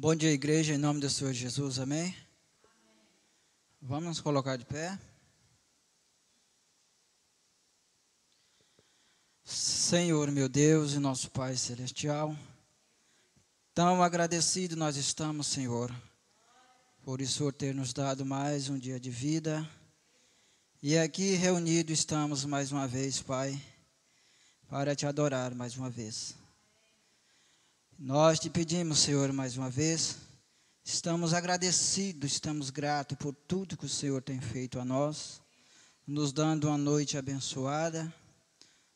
Bom dia, igreja, em nome do Senhor Jesus, amém? Vamos nos colocar de pé. Senhor, meu Deus e nosso Pai Celestial, tão agradecido nós estamos, Senhor, por o Senhor ter nos dado mais um dia de vida. E aqui reunidos estamos mais uma vez, Pai, para te adorar mais uma vez. Nós te pedimos, Senhor, mais uma vez, estamos agradecidos, estamos gratos por tudo que o Senhor tem feito a nós, nos dando uma noite abençoada,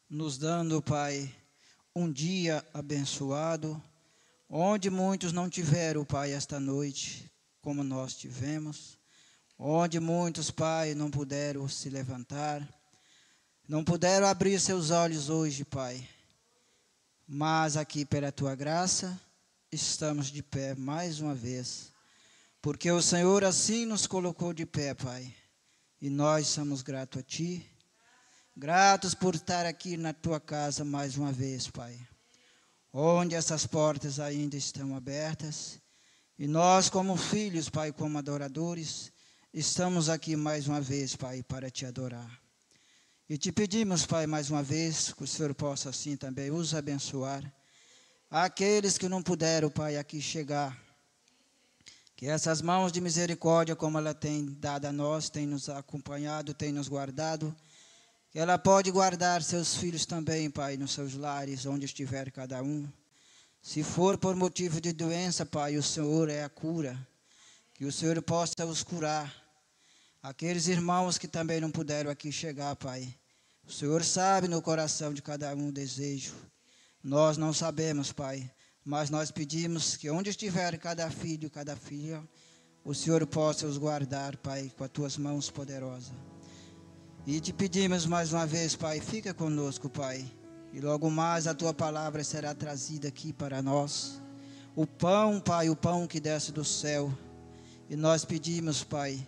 nos dando, Pai, um dia abençoado, onde muitos não tiveram, Pai, esta noite, como nós tivemos, onde muitos, Pai, não puderam se levantar, não puderam abrir seus olhos hoje, Pai. Mas aqui, pela Tua graça, estamos de pé mais uma vez, porque o Senhor assim nos colocou de pé, Pai, e nós somos gratos a Ti, gratos por estar aqui na Tua casa mais uma vez, Pai, onde essas portas ainda estão abertas, e nós como filhos, Pai, como adoradores, estamos aqui mais uma vez, Pai, para Te adorar. E te pedimos, Pai, mais uma vez, que o Senhor possa assim também os abençoar. Aqueles que não puderam, Pai, aqui chegar, que essas mãos de misericórdia, como ela tem dado a nós, tem nos acompanhado, tem nos guardado, que ela pode guardar seus filhos também, Pai, nos seus lares, onde estiver cada um. Se for por motivo de doença, Pai, o Senhor é a cura, que o Senhor possa os curar. Aqueles irmãos que também não puderam aqui chegar, Pai, o Senhor sabe no coração de cada um o desejo. Nós não sabemos, Pai, mas nós pedimos que onde estiver cada filho, cada filha, o Senhor possa os guardar, Pai, com as Tuas mãos poderosas. E te pedimos mais uma vez, Pai, fica conosco, Pai, e logo mais a Tua palavra será trazida aqui para nós. O pão, Pai, o pão que desce do céu. E nós pedimos, Pai,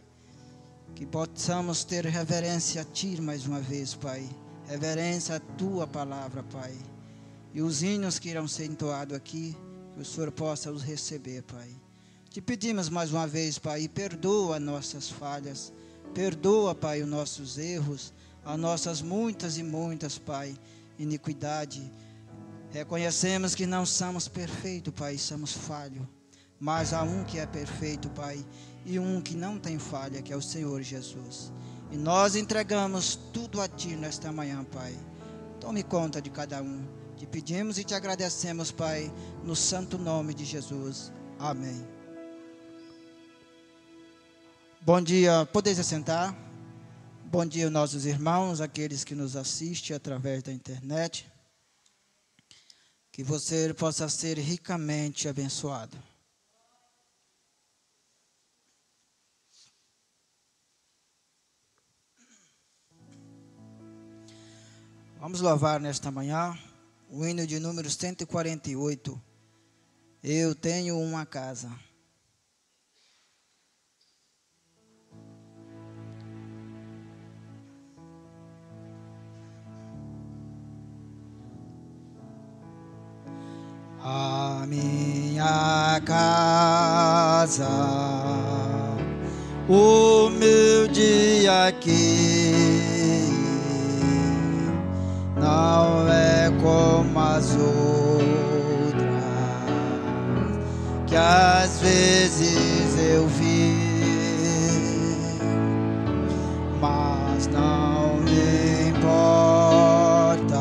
que possamos ter reverência a Ti mais uma vez, Pai. Reverência à Tua palavra, Pai. E os hinos que irão ser entoados aqui, que o Senhor possa os receber, Pai. Te pedimos mais uma vez, Pai, e perdoa nossas falhas. Perdoa, Pai, os nossos erros, as nossas muitas e muitas, Pai, iniquidade. Reconhecemos que não somos perfeitos, Pai, somos falhos. Mas há um que é perfeito, Pai, e um que não tem falha, que é o Senhor Jesus. E nós entregamos tudo a Ti nesta manhã, Pai. Tome conta de cada um. Te pedimos e Te agradecemos, Pai, no santo nome de Jesus. Amém. Bom dia, podeis assentar. Bom dia, nossos irmãos, aqueles que nos assistem através da internet. Que você possa ser ricamente abençoado. Vamos louvar nesta manhã o hino de número 148. Eu tenho uma casa. A minha casa, o meu dia aqui, não é como as outras, que às vezes eu vi, mas não me importa,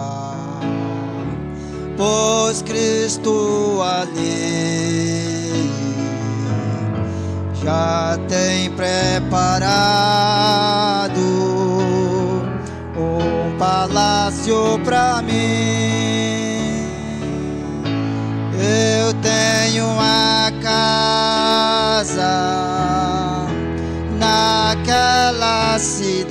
pois Cristo ali já tem preparado um palácio para mim. Eu tenho uma casa naquela cidade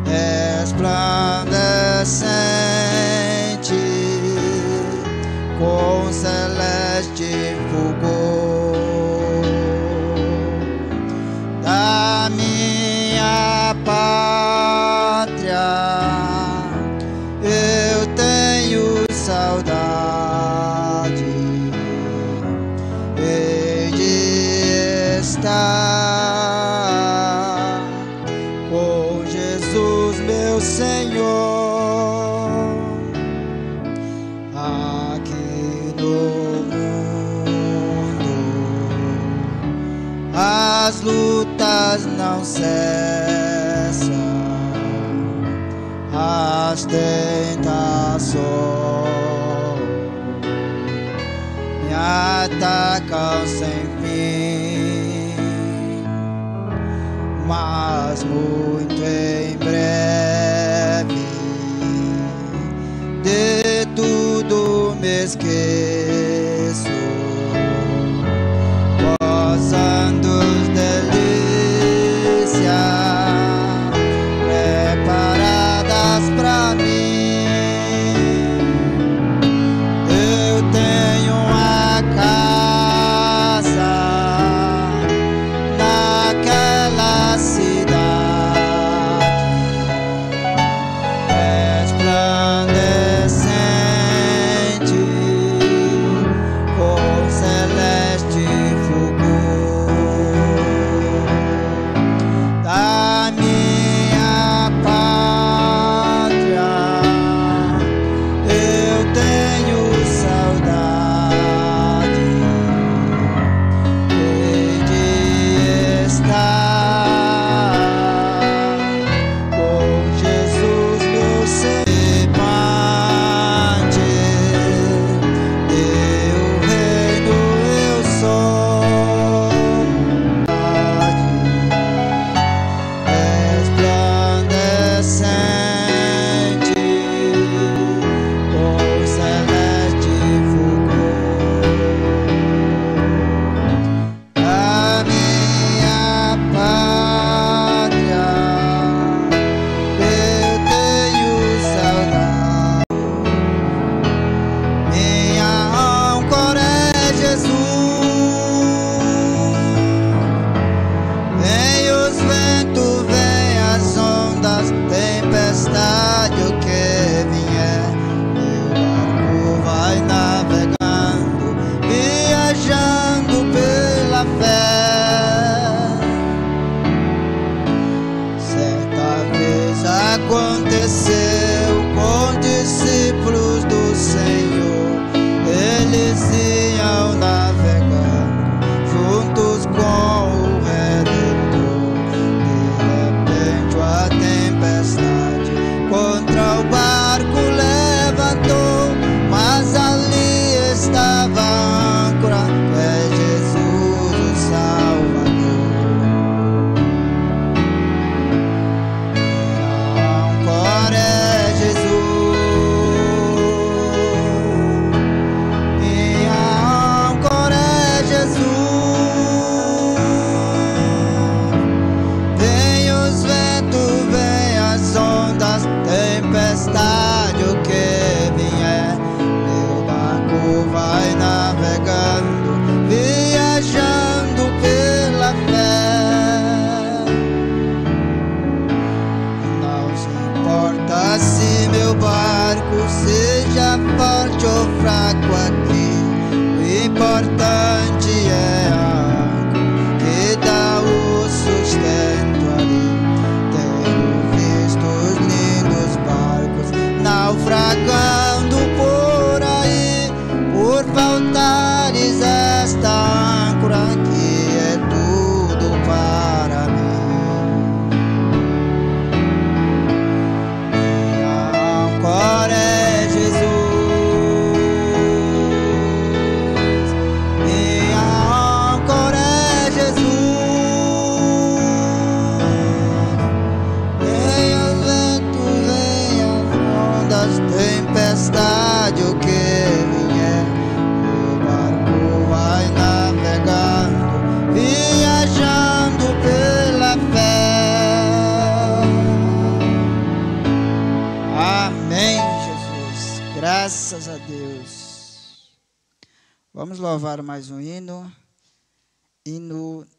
resplandecente com celeste fulgor. Da minha pátria eu tenho saudade, meu Senhor. Aqui no mundo as lutas não cessam, as tentações me atacam sem fim, mas muito em breve de tudo me esqueço, gozando delícias preparadas pra mim. Eu tenho uma casa naquela cidade, resplandecente com celeste fulgor. Da minha pátria eu tenho saudade de estar com Jesus meu semblante. Teu reino eu sou, resplandecente com celeste fulgor. A minha pátria eu tenho saudade. Minha âncora é Jesus. Vem os ventos, vem as ondas, tempestade o que vier, meu barco vai navegando, viajando pela fé. Certa vez aconteceu com discípulos do Senhor, eles iam navegando juntos com o Redentor. De repente a tempestade contra o barco levantou, mas ali estava a âncora, é Jesus o Salvador. Minha âncora é Jesus. Minha âncora é Jesus. Vem os ventos, vem as ondas, tempestade o que vier, meu barco vai navegando, viajando pela fé. Não se importa se meu barco seja forte ou fraco aqui, o importante é a água que dá o sustento ali. Tenho visto os lindos barcos naufragando por aí, por faltares esta âncora que é tudo para mim. Minha âncora é Jesus. Minha âncora é Jesus. Vem os ventos, vem as ondas, tempestade o que vier, meu barco vai navegando, viajando pela fé. Amém, Jesus. Graças a Deus. Vamos louvar mais um hino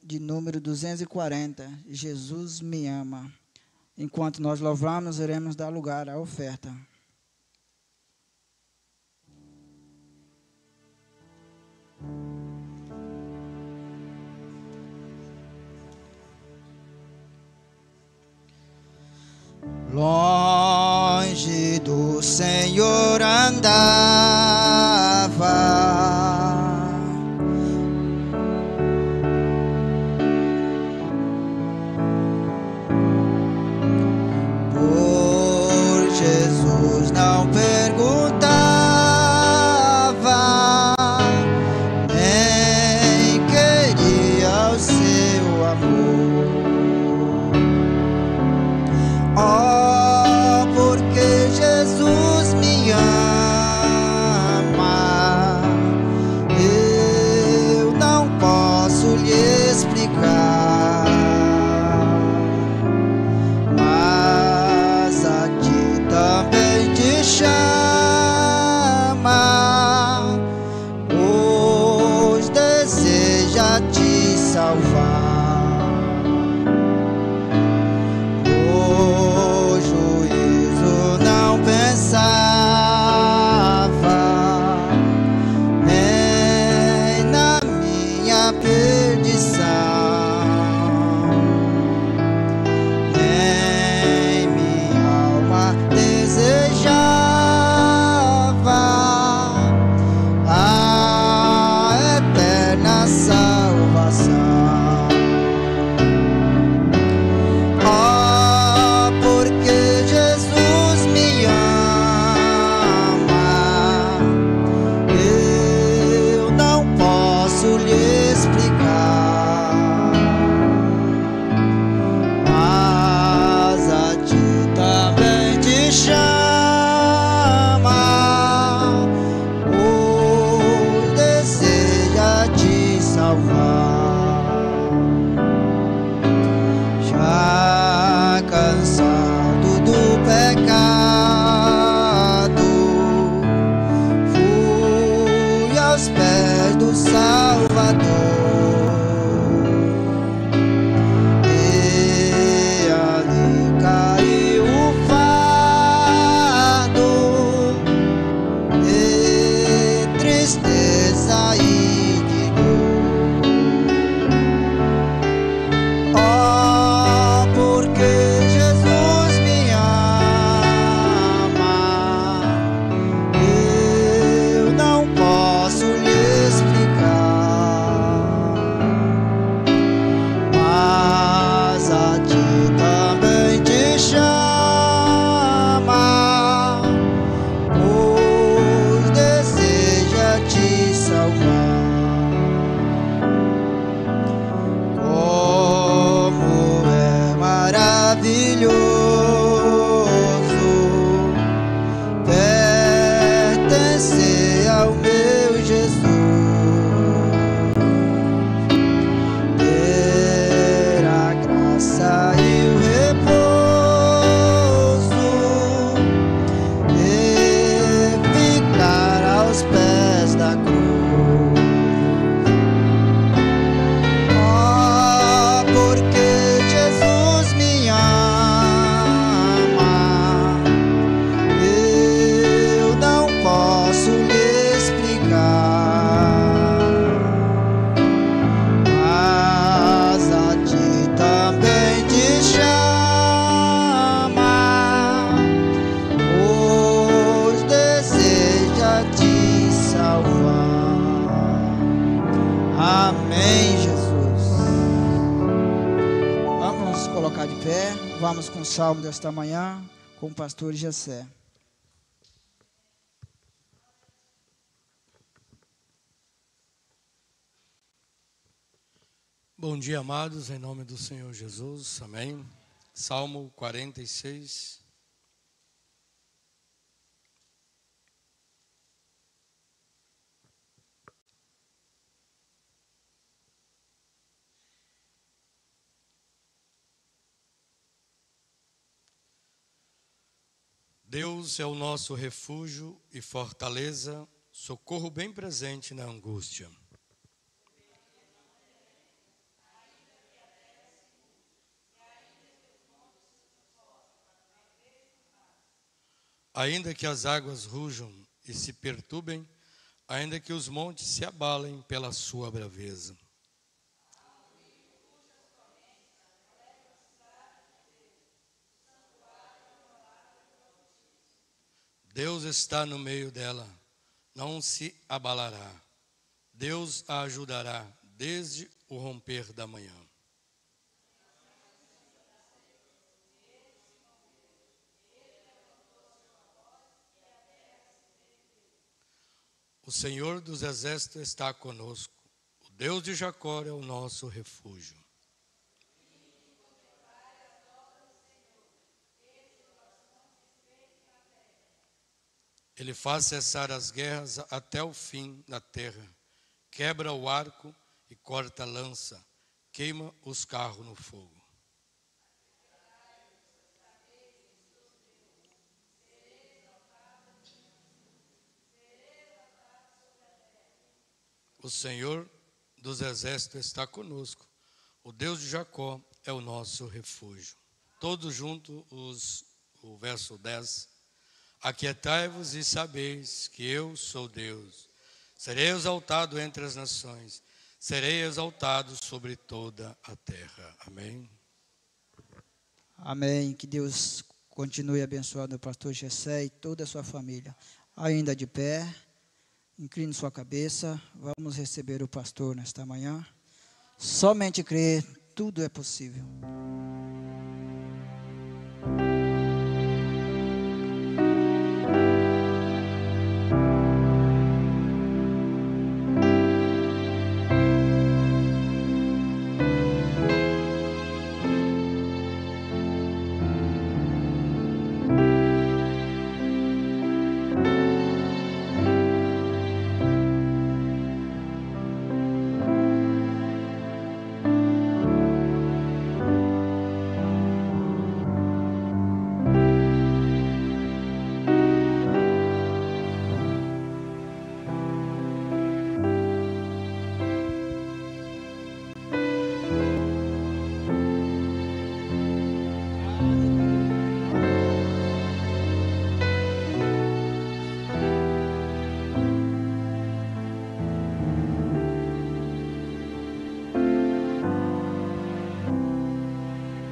de número 240, Jesus me ama. Enquanto nós louvamos, iremos dar lugar à oferta. Lord Senhor andava. Por Jesus não perguntava, nem queria o seu amor. Oh, porque Jesus me ama, eu não posso lhe explicar, mas a ti também te chama, pois deseja te salvar. Nem na minha perdição, nem minha alma desejava a eterna salvação. Oh, porque Jesus me ama, eu não posso lhe explicar, mas a ti também te chama, pois deseja te salvar. Já cansado do pecado, fui aos pés do Salvador, e ali caiu o fardo de tristeza e de dor. Oh, porque Jesus me ama, eu não posso lhe explicar, mas a ti também te chama, pois deseja te salvar. Como é maravilhoso pertencer ao meu Jesus, ter a graça e o repouso, e ficar aos pés da cruz. Oh, porque Jesus me ama, eu não posso lhe explicar, mas a ti também te chama, pois deseja te salvar. Amém, Jesus. Vamos nos colocar de pé. Vamos com o salmo desta manhã, com o pastor Gessé. Bom dia, amados, em nome do Senhor Jesus, amém. Salmo 46. Deus é o nosso refúgio e fortaleza, socorro bem presente na angústia. Ainda que as águas rujam e se perturbem, ainda que os montes se abalem pela sua braveza. Deus está no meio dela, não se abalará. Deus a ajudará desde o romper da manhã. O Senhor dos Exércitos está conosco. O Deus de Jacó é o nosso refúgio. Ele faz cessar as guerras até o fim da terra. Quebra o arco e corta a lança. Queima os carros no fogo. O Senhor dos Exércitos está conosco. O Deus de Jacó é o nosso refúgio. Todos juntos, o verso 10. Aquietai-vos e sabeis que eu sou Deus. Serei exaltado entre as nações. Serei exaltado sobre toda a terra. Amém. Amém. Que Deus continue abençoando o pastor Gessé e toda a sua família. Ainda de pé, incline sua cabeça. Vamos receber o pastor nesta manhã. Somente crer, tudo é possível.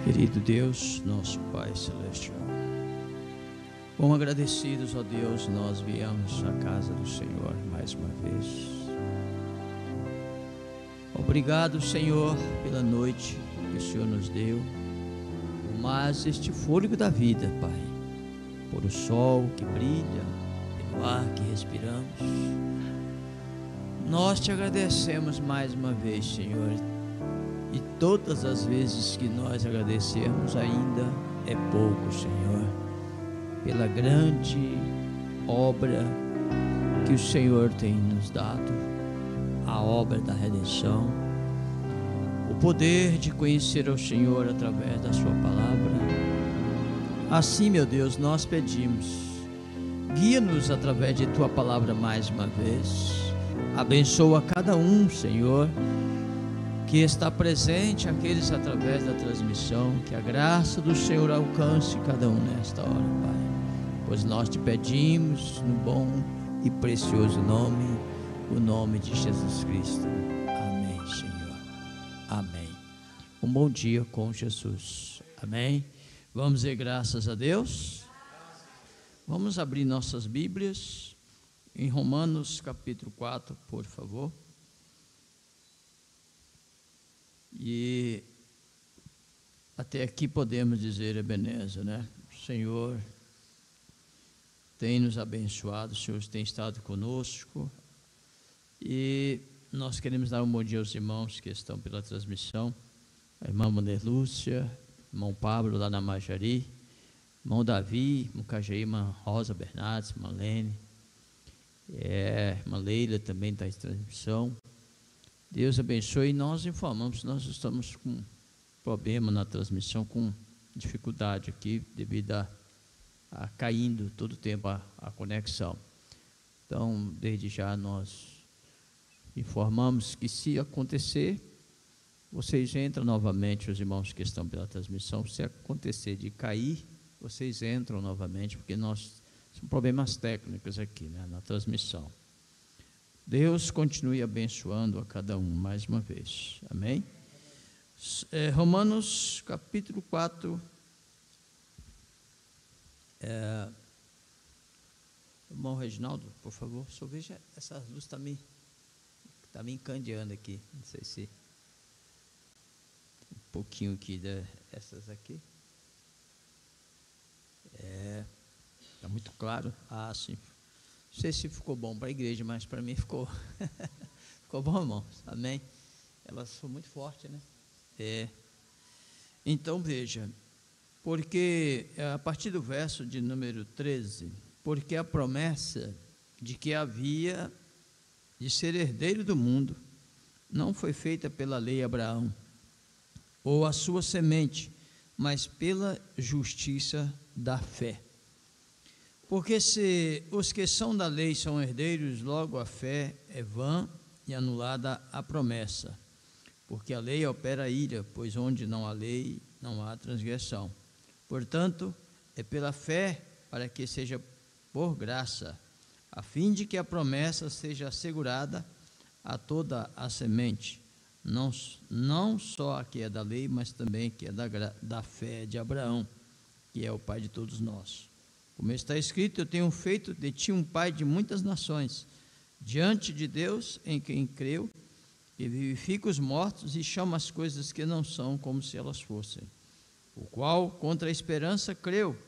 Querido Deus, nosso Pai Celestial, bom, agradecidos, ó Deus, nós viemos à casa do Senhor mais uma vez. Obrigado, Senhor, pela noite que o Senhor nos deu, mas este fôlego da vida, Pai, por o sol que brilha, pelo ar que respiramos, nós te agradecemos mais uma vez, Senhor. E todas as vezes que nós agradecemos ainda é pouco, Senhor, pela grande obra que o Senhor tem nos dado, a obra da redenção, o poder de conhecer o Senhor através da sua palavra. Assim, meu Deus, nós pedimos, guia-nos através de tua palavra mais uma vez, abençoa cada um, Senhor, que está presente, aqueles através da transmissão, que a graça do Senhor alcance cada um nesta hora, Pai, pois nós te pedimos no bom e precioso nome, o nome de Jesus Cristo. Amém, Senhor. Amém. Um bom dia com Jesus. Amém. Vamos dizer graças a Deus. Vamos abrir nossas Bíblias em Romanos capítulo 4, por favor. E até aqui podemos dizer, Ebenezer, né? O Senhor tem nos abençoado, o Senhor tem estado conosco, e nós queremos dar um bom dia aos irmãos que estão pela transmissão, a irmã Maria Lúcia, irmão Pablo lá na Majari, irmão Davi, irmão Cajaí, irmã Rosa Bernardes, irmã Lene, irmã Leila também está em transmissão. Deus abençoe. E nós informamos, nós estamos com problema na transmissão, com dificuldade aqui, devido a caindo todo o tempo a conexão. Então, desde já nós informamos que, se acontecer, vocês entram novamente, os irmãos que estão pela transmissão, se acontecer de cair, vocês entram novamente, porque são problemas técnicos aqui, né, na transmissão. Deus continue abençoando a cada um mais uma vez. Amém? Romanos capítulo 4. Irmão Reginaldo, por favor, só veja essas luzes está me encandeando aqui. Não sei se um pouquinho aqui dessas aqui. Está muito claro. Ah, sim. Não sei se ficou bom para a igreja, mas para mim ficou. Ficou bom, irmãos? Amém? Elas são muito fortes, né? Então veja, porque a partir do verso de número 13, porque a promessa de que havia de ser herdeiro do mundo não foi feita pela lei a Abraão, ou a sua semente, mas pela justiça da fé. Porque se os que são da lei são herdeiros, logo a fé é vã e anulada a promessa. Porque a lei opera a ira, pois onde não há lei, não há transgressão. Portanto, é pela fé, para que seja por graça, a fim de que a promessa seja assegurada a toda a semente, não só a que é da lei, mas também que é da fé de Abraão, que é o pai de todos nós. Como está escrito, eu tenho feito de ti um pai de muitas nações, diante de Deus em quem creu, que vivifica os mortos e chama as coisas que não são como se elas fossem, o qual contra a esperança creu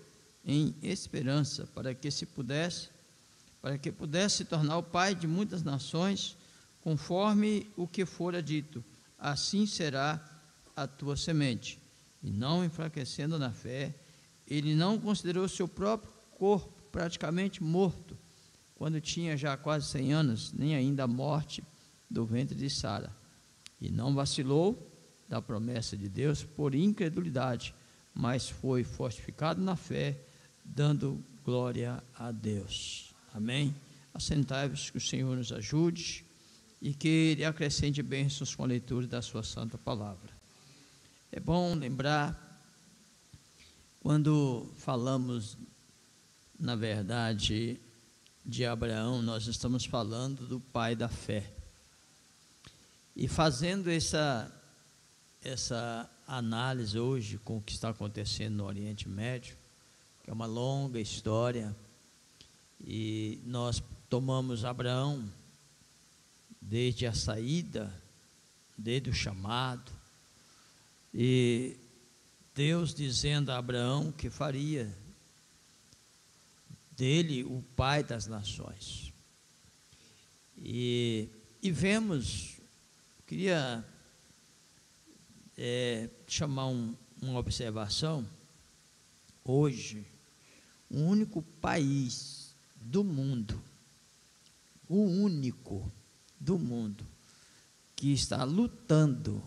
em esperança, para que pudesse se tornar o pai de muitas nações, conforme o que fora dito, assim será a tua semente. E não enfraquecendo na fé, ele não considerou seu próprio corpo praticamente morto, quando tinha já quase 100 anos, nem ainda a morte do ventre de Sara, e não vacilou da promessa de Deus por incredulidade, mas foi fortificado na fé, dando glória a Deus. Amém? Assentai-vos, que o Senhor nos ajude e que Ele acrescente bênçãos com a leitura da sua santa palavra. É bom lembrar, quando falamos, na verdade, de Abraão, nós estamos falando do pai da fé. E fazendo essa análise hoje com o que está acontecendo no Oriente Médio, que é uma longa história, e nós tomamos Abraão desde a saída, desde o chamado, e Deus dizendo a Abraão que faria dele o pai das nações. E vemos, queria chamar uma observação. Hoje, o único país do mundo, o único do mundo que está lutando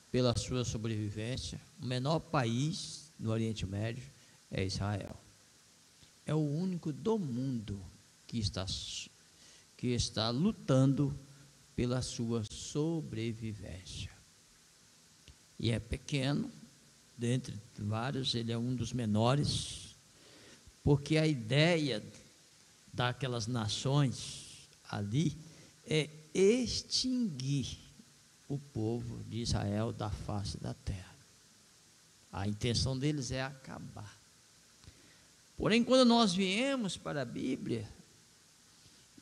pela sua sobrevivência, o menor país no Oriente Médio é Israel. É o único do mundo que está lutando pela sua sobrevivência. E é pequeno, dentre vários, ele é um dos menores, porque a ideia daquelas nações ali é extinguir o povo de Israel da face da terra. A intenção deles é acabar. Porém, quando nós viemos para a Bíblia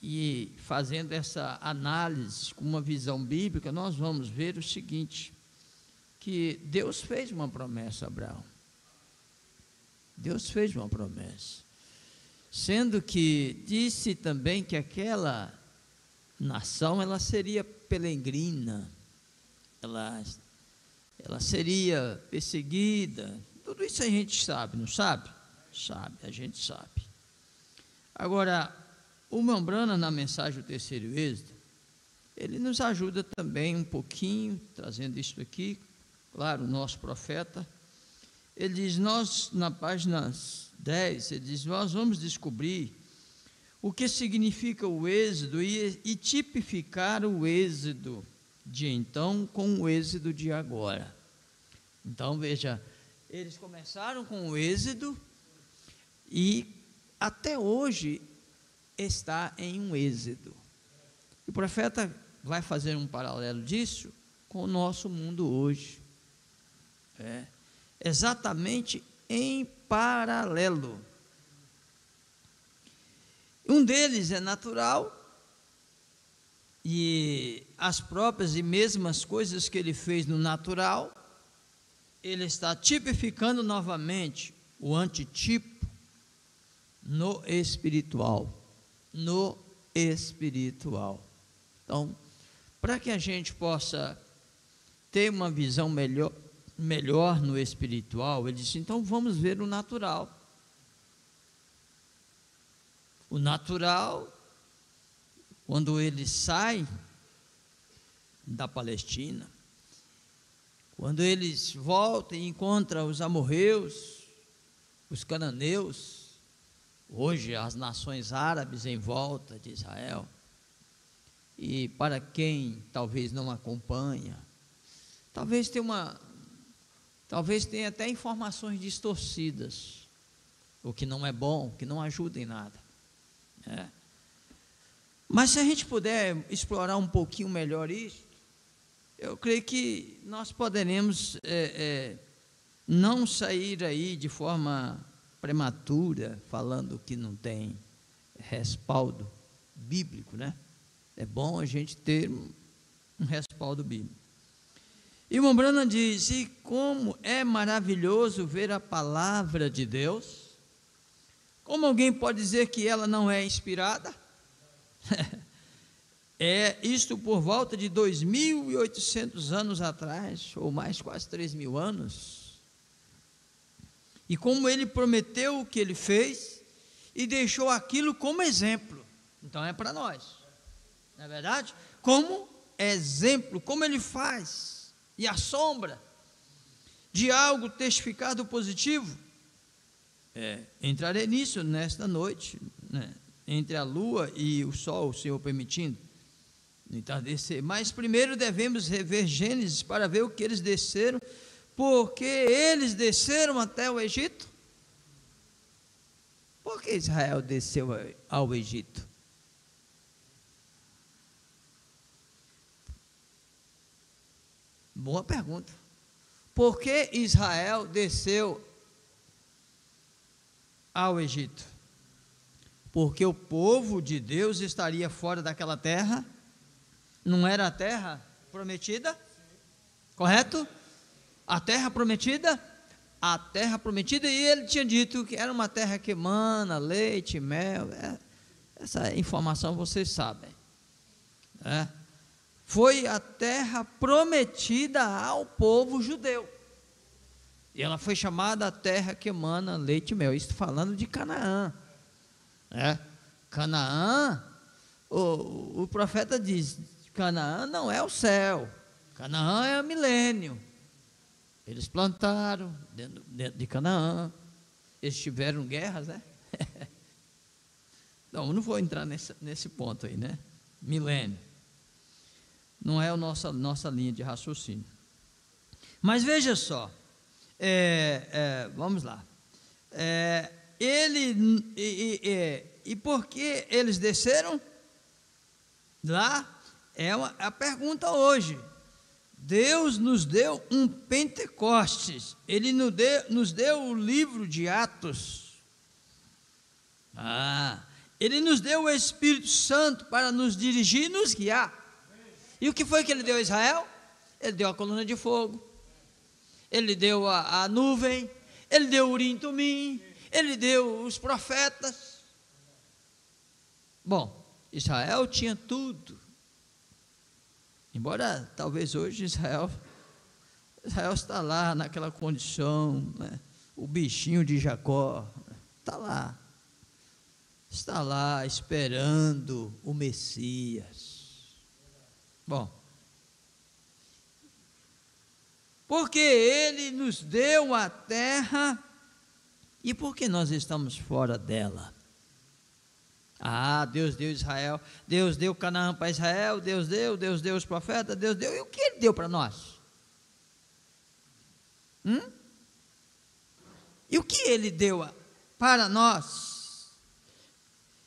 e fazendo essa análise com uma visão bíblica, nós vamos ver o seguinte, que Deus fez uma promessa a Abraão. Deus fez uma promessa, sendo que disse também que aquela nação, ela seria peregrina, ela seria perseguida. Tudo isso a gente sabe, não sabe? Sabe, a gente sabe. Agora, o Membrana, na mensagem do terceiro êxodo, ele nos ajuda também um pouquinho, trazendo isso aqui. Claro, o nosso profeta, ele diz, nós, na página 10, ele diz, nós vamos descobrir o que significa o êxodo e tipificar o êxodo de então com o êxodo de agora. Então, veja, eles começaram com o êxodo e até hoje está em um êxodo. O profeta vai fazer um paralelo disso com o nosso mundo hoje. Exatamente em paralelo. Um deles é natural, e as próprias e mesmas coisas que ele fez no natural, ele está tipificando novamente o antitipo no espiritual. No espiritual. Então, para que a gente possa ter uma visão melhor no espiritual, ele disse: então vamos ver o natural. O natural, quando ele sai da Palestina, quando eles voltam e encontram os amorreus, os cananeus, hoje as nações árabes em volta de Israel, e para quem talvez não acompanha, talvez tenha até informações distorcidas, o que não é bom, que não ajuda em nada. Mas se a gente puder explorar um pouquinho melhor isso, eu creio que nós poderemos não sair aí de forma prematura, falando que não tem respaldo bíblico, né? É bom a gente ter um respaldo bíblico. E o Branham diz: e como é maravilhoso ver a palavra de Deus. Como alguém pode dizer que ela não é inspirada? Isto por volta de 2.800 anos atrás, ou mais, quase 3.000 anos. E como ele prometeu o que ele fez, e deixou aquilo como exemplo. Então é para nós, não é verdade? Como exemplo, como ele faz, e a sombra de algo testificado positivo. Entrarei nisso nesta noite, né? Entre a lua e o sol, o Senhor permitindo, no entardecer. Mas primeiro devemos rever Gênesis para ver o que eles desceram, porque eles desceram até o Egito. Por que Israel desceu ao Egito? Boa pergunta. Por que Israel desceu ao Egito? Porque o povo de Deus estaria fora daquela terra. Não era a terra prometida? Correto? A terra prometida? A terra prometida, e ele tinha dito que era uma terra que emana leite, mel. Essa informação vocês sabem. Foi a terra prometida ao povo judeu. E ela foi chamada a terra que emana leite e mel. Isso falando de Canaã. Canaã, o profeta diz: Canaã não é o céu, Canaã é o milênio. Eles plantaram dentro de Canaã, eles tiveram guerras, né? Não vou entrar nesse ponto aí, né? Milênio. Não é a nossa linha de raciocínio. Mas veja só. Vamos lá. E por que eles desceram lá? É a pergunta hoje. Deus nos deu um Pentecostes. Ele nos deu o livro de Atos. Ele nos deu o Espírito Santo para nos dirigir e nos guiar. E o que foi que ele deu a Israel? Ele deu a coluna de fogo. Ele deu a nuvem, ele deu o Urim e Tumim, ele deu os profetas. Bom, Israel tinha tudo. Embora talvez hoje Israel está lá naquela condição, né? O bichinho de Jacó está lá esperando o Messias. Bom, porque ele nos deu a terra, e por que nós estamos fora dela? Deus deu Israel, Deus deu Canaã para Israel, Deus deu os profetas, Deus deu, e o que ele deu para nós? E o que ele deu para nós?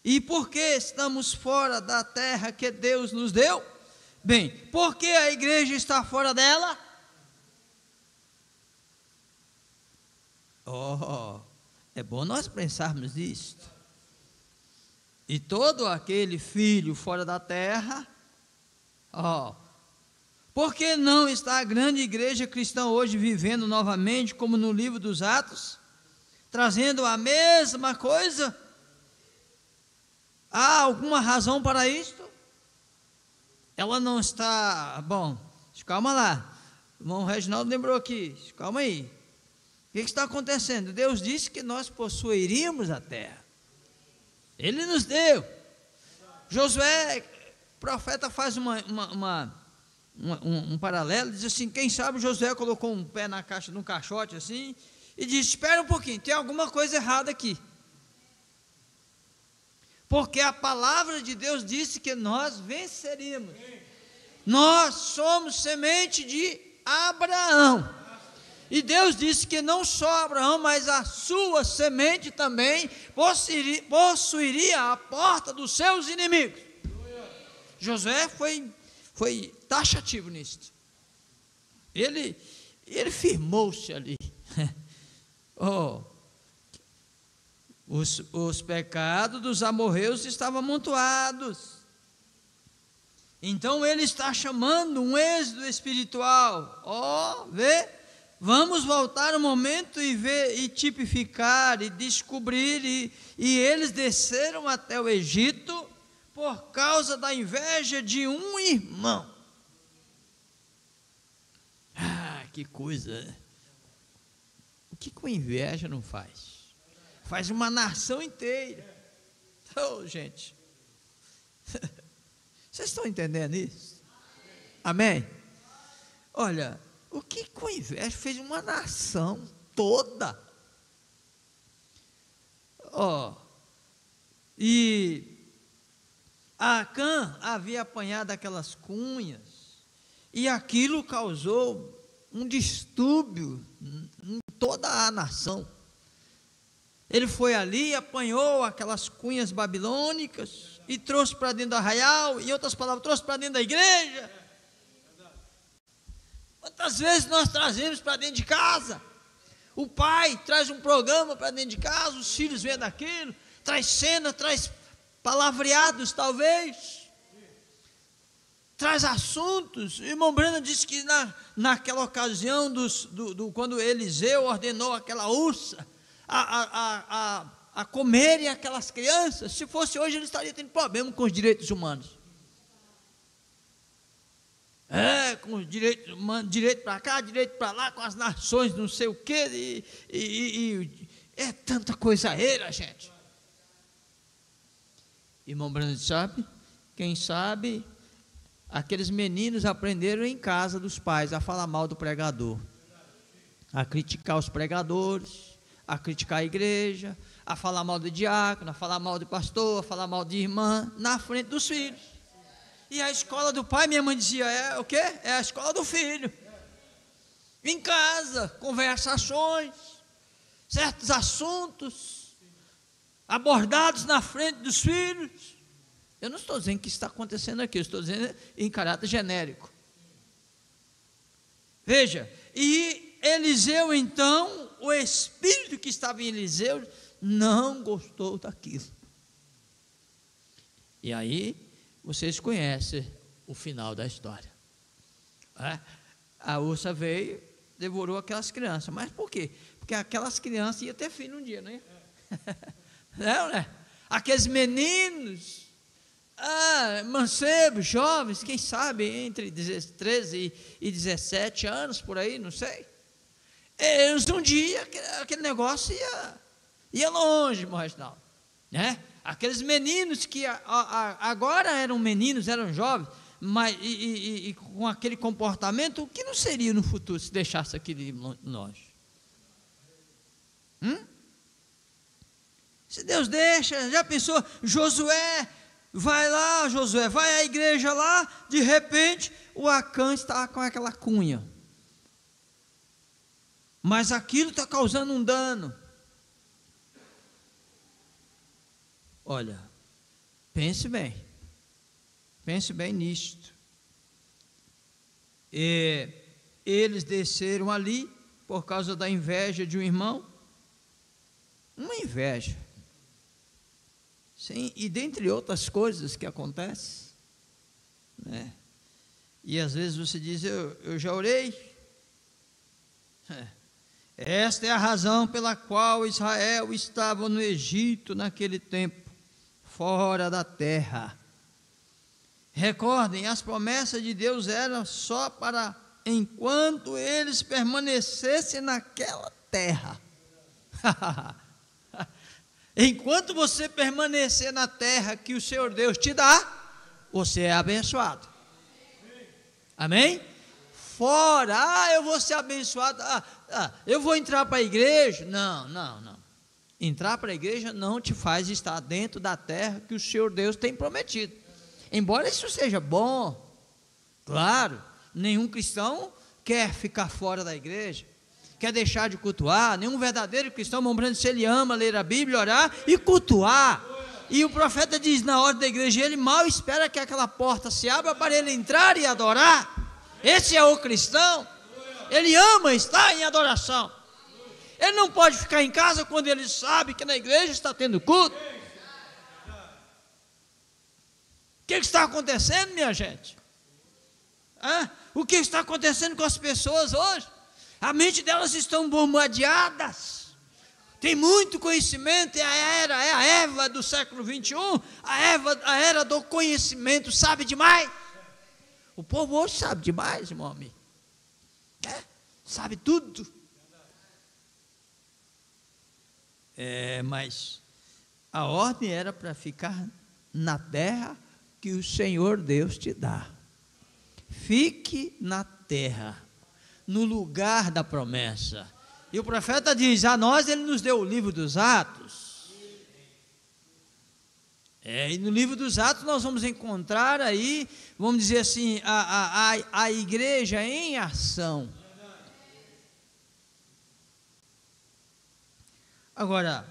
E por que estamos fora da terra que Deus nos deu? Bem, por que a igreja está fora dela? É bom nós pensarmos nisso. E todo aquele filho fora da terra, por que não está a grande igreja cristã hoje vivendo novamente, como no livro dos Atos, trazendo a mesma coisa? Há alguma razão para isto? Ela não está, calma lá, o irmão Reginaldo lembrou aqui, calma aí, o que está acontecendo? Deus disse que nós possuiríamos a terra, Ele nos deu. Josué, profeta, faz um paralelo, diz assim, quem sabe Josué colocou um pé na caixa, num caixote assim, e disse, espera um pouquinho, tem alguma coisa errada aqui, porque a palavra de Deus disse que nós venceríamos, nós somos semente de Abraão, e Deus disse que não só Abraão, mas a sua semente também possuiria a porta dos seus inimigos. Josué foi taxativo nisso. Ele firmou-se ali. Os pecados dos amorreus estavam amontoados. Então ele está chamando um êxodo espiritual. Vê? Vamos voltar um momento e ver, e tipificar, e descobrir, e eles desceram até o Egito por causa da inveja de um irmão. Que coisa! O que com inveja não faz? Faz uma nação inteira. Gente, vocês estão entendendo isso? Amém? Olha, o que com inveja fez uma nação toda. E Acã havia apanhado aquelas cunhas, e aquilo causou um distúrbio em toda a nação. Ele foi ali, apanhou aquelas cunhas babilônicas e trouxe para dentro do arraial, em outras palavras, trouxe para dentro da igreja. Quantas vezes nós trazemos para dentro de casa? O pai traz um programa para dentro de casa, os filhos vêm daquilo, traz cena, traz palavreados talvez, traz assuntos. O irmão Breno disse que naquela ocasião, quando Eliseu ordenou aquela ursa a comerem aquelas crianças, se fosse hoje ele estaria tendo problema com os direitos humanos. Com os direitos humanos, direito para cá, direito para lá, com as nações, não sei o quê, é tanta coisaeira, gente. Irmão Brando sabe, quem sabe, aqueles meninos aprenderam em casa dos pais a falar mal do pregador, a criticar os pregadores, a criticar a igreja, a falar mal do diácono, a falar mal do pastor, a falar mal de irmã, na frente dos filhos. E a escola do pai, minha mãe dizia, é o quê? É a escola do filho. Em casa, conversações, certos assuntos abordados na frente dos filhos. Eu não estou dizendo que isso está acontecendo aqui, eu estou dizendo em caráter genérico. Veja, e Eliseu então, o espírito que estava em Eliseu não gostou daquilo. E aí vocês conhecem o final da história. A ursa veio, devorou aquelas crianças. Mas por quê? Porque aquelas crianças iam ter filho um dia, não é? Não, né? Aqueles meninos, mancebos, jovens, quem sabe, entre 13 e 17 anos, por aí, não sei. Eles um dia, aquele negócio ia longe, irmão Reginaldo, né? Aqueles meninos que agora eram meninos, eram jovens, mas e com aquele comportamento, o que não seria no futuro se deixasse aquilo nós? Se Deus deixa, já pensou, Josué, vai à igreja lá, de repente, o Acã está com aquela cunha, mas aquilo está causando um dano. Olha, pense bem nisto. Eles desceram ali por causa da inveja de um irmão. Uma inveja. Sim, e dentre outras coisas que acontecem, né? E às vezes você diz, eu já orei. Esta é a razão pela qual Israel estava no Egito naquele tempo, fora da terra. Recordem, as promessas de Deus eram só para enquanto eles permanecessem naquela terra. Enquanto você permanecer na terra que o Senhor Deus te dá, você é abençoado. Amém? Fora, eu vou ser abençoado, eu vou entrar para a igreja. Não. Entrar para a igreja não te faz estar dentro da terra que o Senhor Deus tem prometido. Embora isso seja bom, claro, nenhum cristão quer ficar fora da igreja, quer deixar de cultuar. Nenhum verdadeiro cristão, lembrando se ele ama ler a Bíblia, orar e cultuar. E o profeta diz, na hora da igreja, ele mal espera que aquela porta se abra para ele entrar e adorar. Esse é o cristão. Ele ama estar em adoração. Ele não pode ficar em casa quando ele sabe que na igreja está tendo culto. O que está acontecendo, minha gente? O que está acontecendo com as pessoas hoje? A mente delas estão bombardeadas. Tem muito conhecimento, é a Eva do século 21, a era do conhecimento, sabe demais. O povo hoje sabe demais, irmão amigo. Sabe tudo. Mas a ordem era para ficar na terra que o Senhor Deus te dá. Fique na terra, no lugar da promessa. E o profeta diz, a nós ele nos deu o livro dos Atos. E no livro dos Atos nós vamos encontrar aí, vamos dizer assim, a igreja em ação. Agora,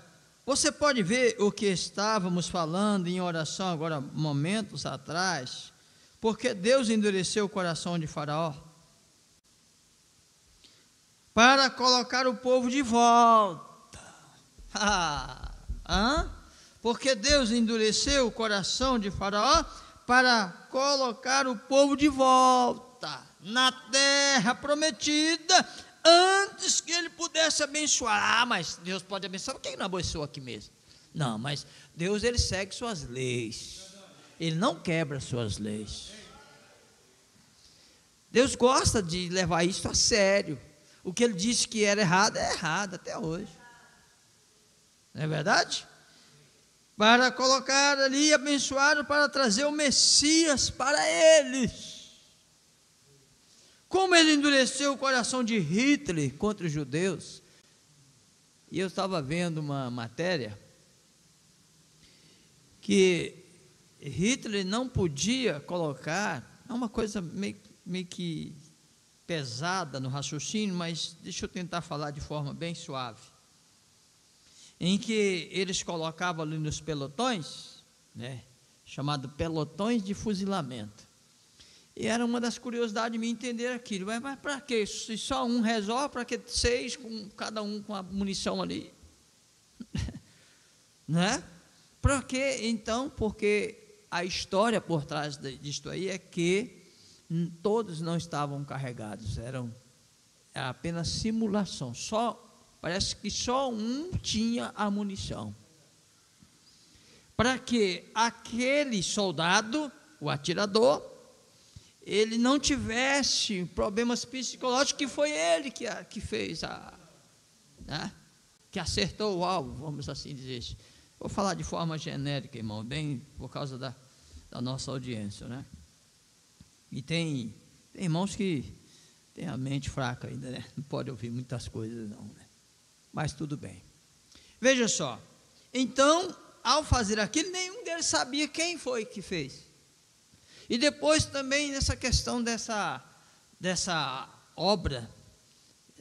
você pode ver o que estávamos falando em oração agora, momentos atrás, porque Deus endureceu o coração de Faraó para colocar o povo de volta. Porque Deus endureceu o coração de Faraó para colocar o povo de volta na terra prometida, antes que ele pudesse abençoar. Mas Deus pode abençoar, por que não abençoou aqui mesmo? Não, mas Deus ele segue suas leis, ele não quebra suas leis. Deus gosta de levar isso a sério. O que ele disse que era errado, é errado até hoje. Não é verdade? Para colocar ali, abençoaram, para trazer o Messias para eles. Como ele endureceu o coração de Hitler contra os judeus. E eu estava vendo uma matéria que Hitler não podia colocar, é uma coisa meio que pesada no raciocínio, mas deixa eu tentar falar de forma bem suave. Em que eles colocavam ali nos pelotões, né, chamado pelotões de fuzilamento. E era uma das curiosidades de me entender aquilo. Mas para quê? Se só um resolve, para que 6, cada um com a munição ali? Né? Para quê? Então, porque a história por trás disto aí é que todos não estavam carregados, era apenas simulação. Parece que só um tinha a munição. Para que aquele soldado, o atirador, ele não tivesse problemas psicológicos, que foi ele que fez, né? Que acertou o alvo, vamos assim dizer. Vou falar de forma genérica, irmão, bem por causa da nossa audiência, né? E tem irmãos que têm a mente fraca ainda, né? Não pode ouvir muitas coisas não, né? Mas tudo bem. Veja só, então, ao fazer aquilo, nenhum deles sabia quem foi que fez. E depois também nessa questão dessa obra,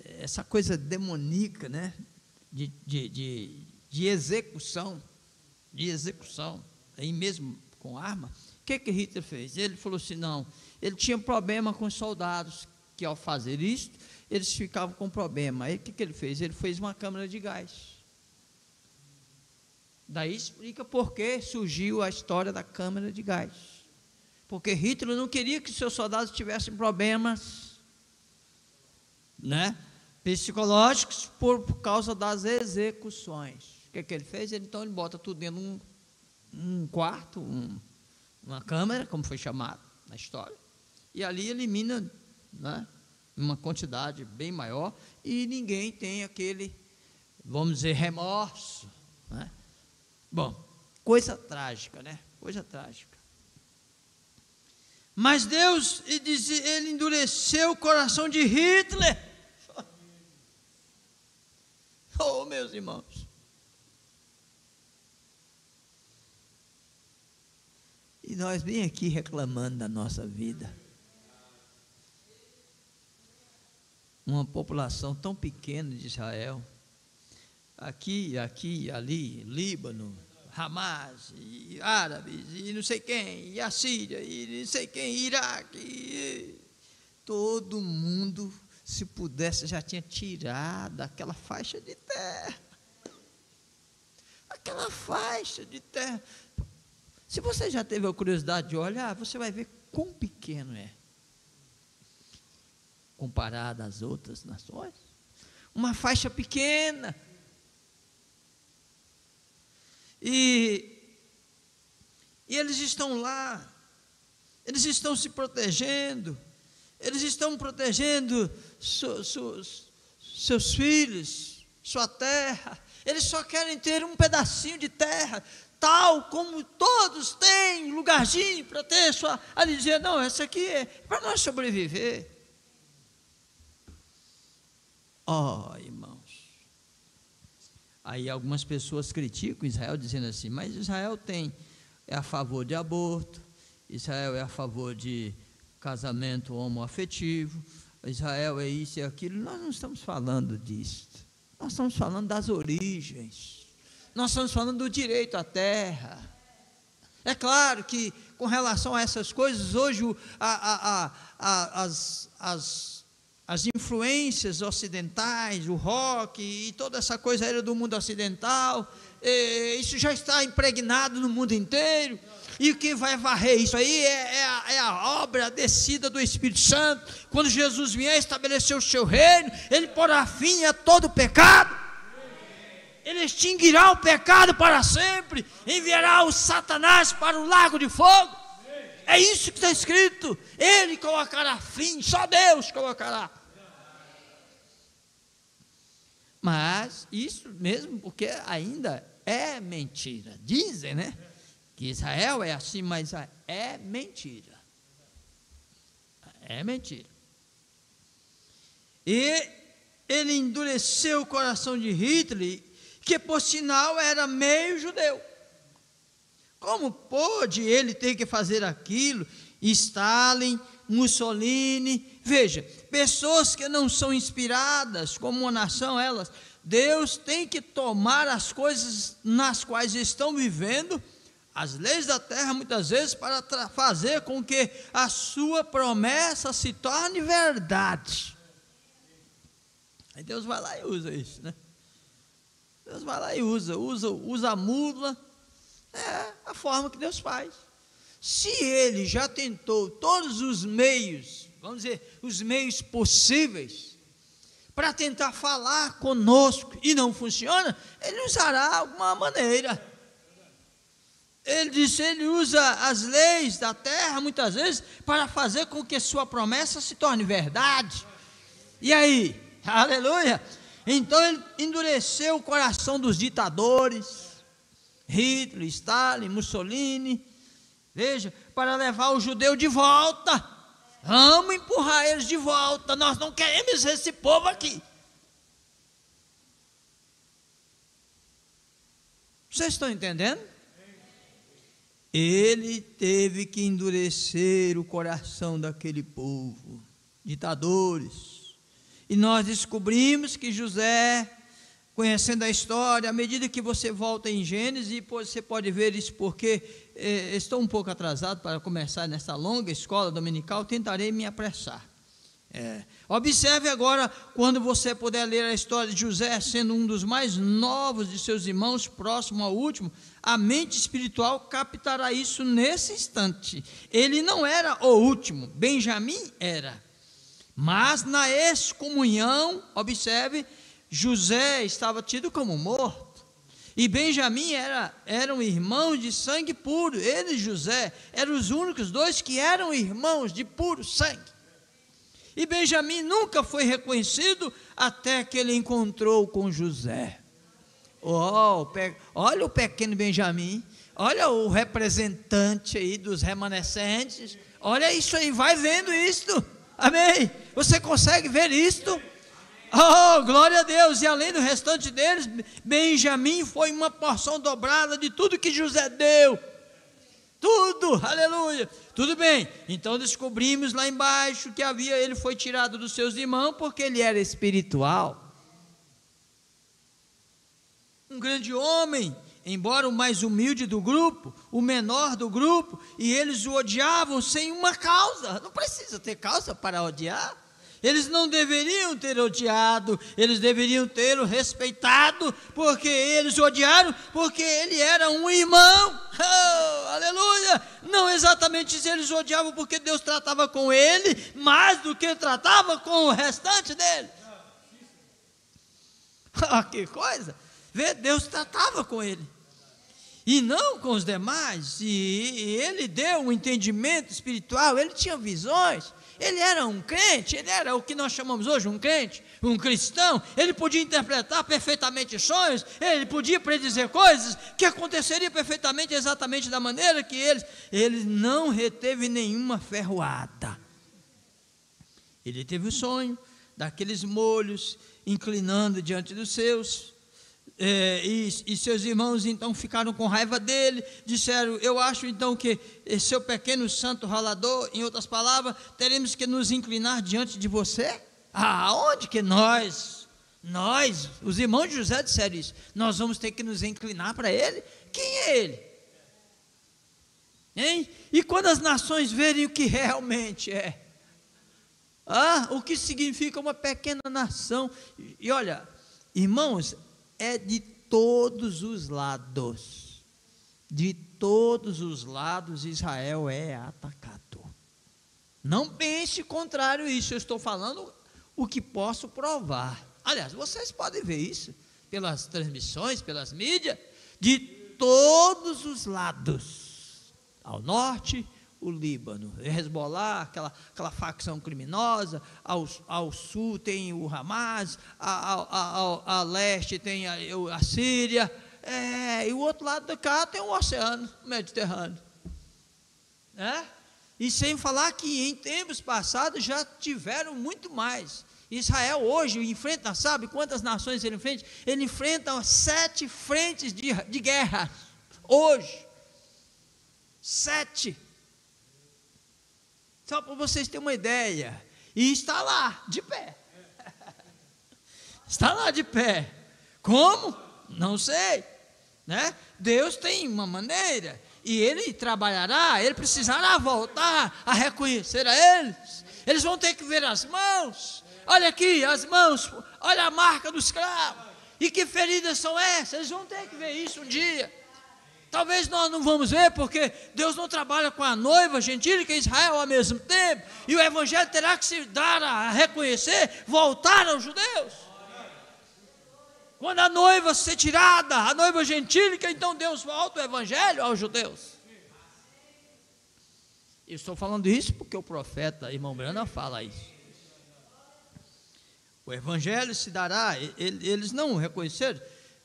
essa coisa demoníaca, né? De execução, aí mesmo com arma. O que Hitler fez? Ele falou assim, não, ele tinha problema com os soldados, que ao fazer isso, eles ficavam com problema. Aí o que ele fez? Ele fez uma câmara de gás. Daí explica por que surgiu a história da câmara de gás. Porque Hitler não queria que seus soldados tivessem problemas, né, psicológicos por causa das execuções. O que ele fez? Então ele bota tudo dentro de um quarto, uma câmara, como foi chamado na história, e ali elimina, né, uma quantidade bem maior, e ninguém tem aquele, vamos dizer, remorso, né? Bom, coisa trágica, né? Coisa trágica. Mas Deus, ele endureceu o coração de Hitler. Oh, meus irmãos. E nós bem aqui reclamando da nossa vida. Uma população tão pequena de Israel. Aqui, ali, Líbano, Hamas, e árabes, e não sei quem, e a Síria, e não sei quem, Iraque. Todo mundo, se pudesse, já tinha tirado aquela faixa de terra. Aquela faixa de terra. Se você já teve a curiosidade de olhar, você vai ver quão pequeno é, comparado às outras nações. Uma faixa pequena. E eles estão lá, eles estão se protegendo, eles estão protegendo seus filhos, sua terra. Eles só querem ter um pedacinho de terra, tal como todos têm, um lugarzinho para ter sua, a dizer, não, essa aqui é para nós sobreviver. Oh, irmãos. Aí algumas pessoas criticam Israel, dizendo assim, mas Israel é a favor de aborto, Israel é a favor de casamento homoafetivo, Israel é isso e aquilo. Nós não estamos falando disso, nós estamos falando das origens, nós estamos falando do direito à terra. É claro que com relação a essas coisas, hoje as influências ocidentais, o rock e toda essa coisa era do mundo ocidental, isso já está impregnado no mundo inteiro, e o que vai varrer isso aí é a obra descida do Espírito Santo. Quando Jesus vier estabelecer o seu reino, ele porá fim a todo pecado, ele extinguirá o pecado para sempre, enviará o Satanás para o lago de fogo. É isso que está escrito, ele colocará fim, só Deus colocará. Mas isso mesmo porque ainda é mentira. Dizem, né, que Israel é assim, mas é mentira. É mentira. E ele endureceu o coração de Hitler, que por sinal era meio judeu. Como pôde ele ter que fazer aquilo? Stalin, Mussolini, veja, pessoas que não são inspiradas como uma nação, Deus tem que tomar as coisas nas quais estão vivendo, as leis da terra muitas vezes, para fazer com que a sua promessa se torne verdade. Aí Deus vai lá e usa isso, né? Deus vai lá e usa a mula, é a forma que Deus faz. Se ele já tentou todos os meios, vamos dizer, os meios possíveis, para tentar falar conosco e não funciona, ele usará alguma maneira. Ele disse, ele usa as leis da terra muitas vezes para fazer com que sua promessa se torne verdade. E aí, aleluia, então ele endureceu o coração dos ditadores, Hitler, Stalin, Mussolini, veja, para levar o judeu de volta. Vamos empurrar eles de volta, nós não queremos esse povo aqui. Vocês estão entendendo? Ele teve que endurecer o coração daquele povo, ditadores. E nós descobrimos que José, conhecendo a história, à medida que você volta em Gênesis, e você pode ver isso porque estou um pouco atrasado para começar nessa longa escola dominical, tentarei me apressar. Observe agora, quando você puder ler a história de José, sendo um dos mais novos de seus irmãos, próximo ao último, a mente espiritual captará isso nesse instante. Ele não era o último, Benjamim era. Mas na excomunhão, observe, José estava tido como morto. E Benjamim era um irmão de sangue puro. Ele e José eram os únicos dois que eram irmãos de puro sangue. E Benjamim nunca foi reconhecido até que ele encontrou com José. Olha o pequeno Benjamim, olha o representante aí dos remanescentes, olha isso aí, vai vendo isto, amém? Você consegue ver isto? Oh, glória a Deus! E além do restante deles, Benjamim foi uma porção dobrada de tudo que José deu. Tudo, aleluia, tudo bem, então descobrimos lá embaixo que ele foi tirado dos seus irmãos porque ele era espiritual, um grande homem, embora o mais humilde do grupo, o menor do grupo, e eles o odiavam sem uma causa. Não precisa ter causa para odiar. Eles não deveriam ter odiado, eles deveriam ter o respeitado, porque eles o odiaram, porque ele era um irmão. Oh, aleluia! Não exatamente se eles o odiavam porque Deus tratava com ele mais do que tratava com o restante dele. Que coisa! Vê, Deus tratava com ele e não com os demais. E ele deu um entendimento espiritual, ele tinha visões. Ele era um crente, ele era o que nós chamamos hoje um crente, um cristão. Ele podia interpretar perfeitamente sonhos, ele podia predizer coisas que aconteceriam perfeitamente, exatamente da maneira que ele não reteve nenhuma ferroada. Ele teve o sonho daqueles molhos inclinando diante dos seus, e seus irmãos então ficaram com raiva dele, disseram: eu acho então que seu pequeno santo ralador, em outras palavras, teremos que nos inclinar diante de você? Aonde que nós, os irmãos de José disseram isso, nós vamos ter que nos inclinar para ele? Quem é ele? Hein? E quando as nações verem o que realmente é, o que significa uma pequena nação, e olha, irmãos, é de todos os lados, Israel é atacado. Não pense contrário a isso, eu estou falando o que posso provar. Aliás, vocês podem ver isso pelas transmissões, pelas mídias, de todos os lados. Ao norte, o Líbano, Hezbollah, aquela facção criminosa, ao sul tem o Hamas, a leste tem a Síria, e o outro lado da cá tem o oceano Mediterrâneo, e sem falar que em tempos passados já tiveram muito mais. Israel hoje enfrenta, sabe quantas nações ele enfrenta? Ele enfrenta 7 frentes de guerra, hoje, 7. Só para vocês terem uma ideia, e está lá, de pé, está lá de pé, como? Não sei, né? Deus tem uma maneira, e Ele trabalhará, Ele precisará voltar a reconhecer a eles vão ter que ver as mãos, olha aqui, as mãos, olha a marca do escravo, e que feridas são essas, eles vão ter que ver isso um dia. Talvez nós não vamos ver, porque Deus não trabalha com a noiva gentílica e Israel ao mesmo tempo, e o evangelho terá que se dar a reconhecer, voltar aos judeus. Quando a noiva ser tirada, a noiva gentílica, então Deus volta o evangelho aos judeus. Eu estou falando isso porque o profeta, irmão Brana, fala isso. O evangelho se dará, eles não reconheceram.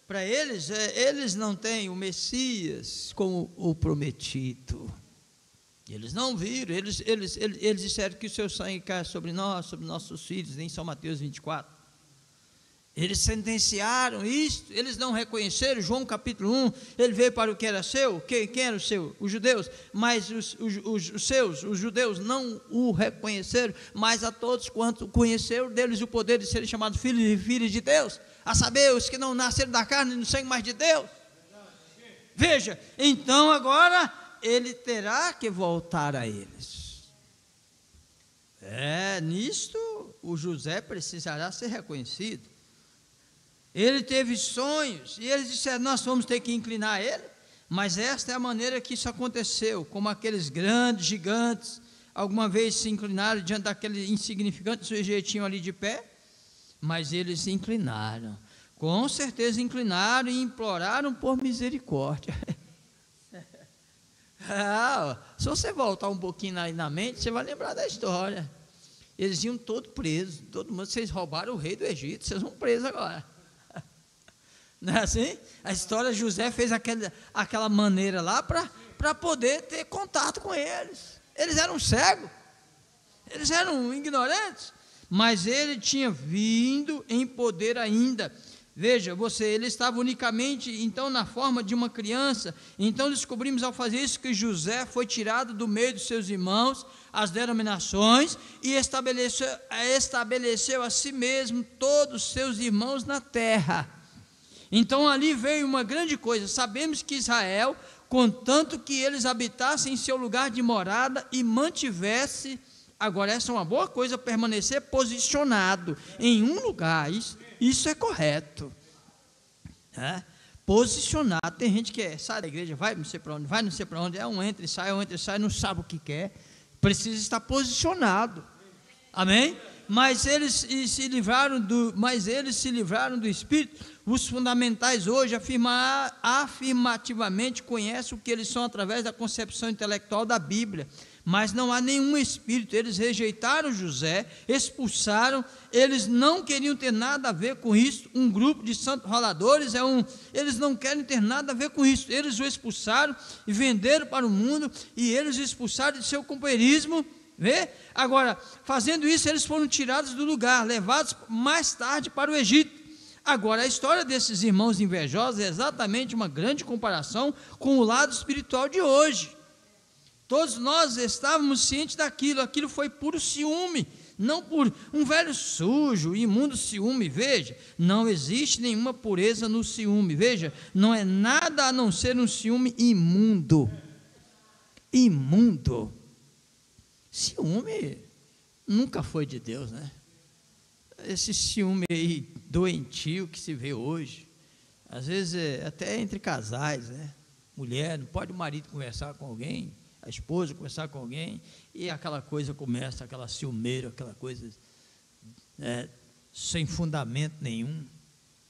Para eles, eles não têm o Messias como o prometido. Eles não viram, eles disseram que o seu sangue cai sobre nós, sobre nossos filhos, em São Mateus 24. Eles sentenciaram isso, eles não reconheceram. João capítulo 1, ele veio para o que era seu. Quem era o seu? Os judeus. Mas os judeus não o reconheceram, mas a todos quanto conheceram deles o poder de serem chamados filhos e filhas de Deus, a saber, os que não nasceram da carne e do sangue, mas de Deus. Veja, então agora ele terá que voltar a eles. Nisto o José precisará ser reconhecido. Ele teve sonhos, e eles disseram, nós vamos ter que inclinar ele, mas esta é a maneira que isso aconteceu, como aqueles grandes gigantes, alguma vez se inclinaram diante daquele insignificante sujeitinho ali de pé, mas eles se inclinaram, com certeza inclinaram e imploraram por misericórdia. Se você voltar um pouquinho aí na mente, você vai lembrar da história. Eles iam todos presos, todo mundo, vocês roubaram o rei do Egito, vocês vão presos agora. Não é assim? A história, José fez aquela maneira lá para poder ter contato com eles. Eles eram cegos, eles eram ignorantes, mas ele tinha vindo em poder ainda. Veja, ele estava unicamente, então, na forma de uma criança. Então descobrimos ao fazer isso que José foi tirado do meio dos seus irmãos, as denominações, e estabeleceu a si mesmo todos os seus irmãos na terra. Então ali veio uma grande coisa. Sabemos que Israel, contanto que eles habitassem em seu lugar de morada e mantivesse, agora essa é uma boa coisa, permanecer posicionado em um lugar, isso é correto, posicionado. Tem gente que sai da igreja, vai não sei para onde, entra e sai, não sabe o que quer, precisa estar posicionado, amém? Mas eles se livraram do Espírito. Os fundamentais hoje afirmativamente conhecem o que eles são através da concepção intelectual da Bíblia, mas não há nenhum espírito. Eles rejeitaram José, expulsaram, eles não queriam ter nada a ver com isso. Um grupo de santos roladores, eles não querem ter nada a ver com isso. Eles o expulsaram e venderam para o mundo, e eles o expulsaram de seu companheirismo. Vê? Agora, fazendo isso, eles foram tirados do lugar, levados mais tarde para o Egito. Agora, a história desses irmãos invejosos é exatamente uma grande comparação com o lado espiritual de hoje. Todos nós estávamos cientes daquilo, aquilo foi puro ciúme, não por um velho sujo, imundo ciúme. Veja, não existe nenhuma pureza no ciúme. Veja, não é nada a não ser um ciúme imundo. Imundo. Ciúme nunca foi de Deus, né? Esse ciúme aí doentio que se vê hoje, às vezes até entre casais, né? Mulher, não pode o marido conversar com alguém, a esposa conversar com alguém, e aquela coisa começa, aquela ciumeira, aquela coisa sem fundamento nenhum,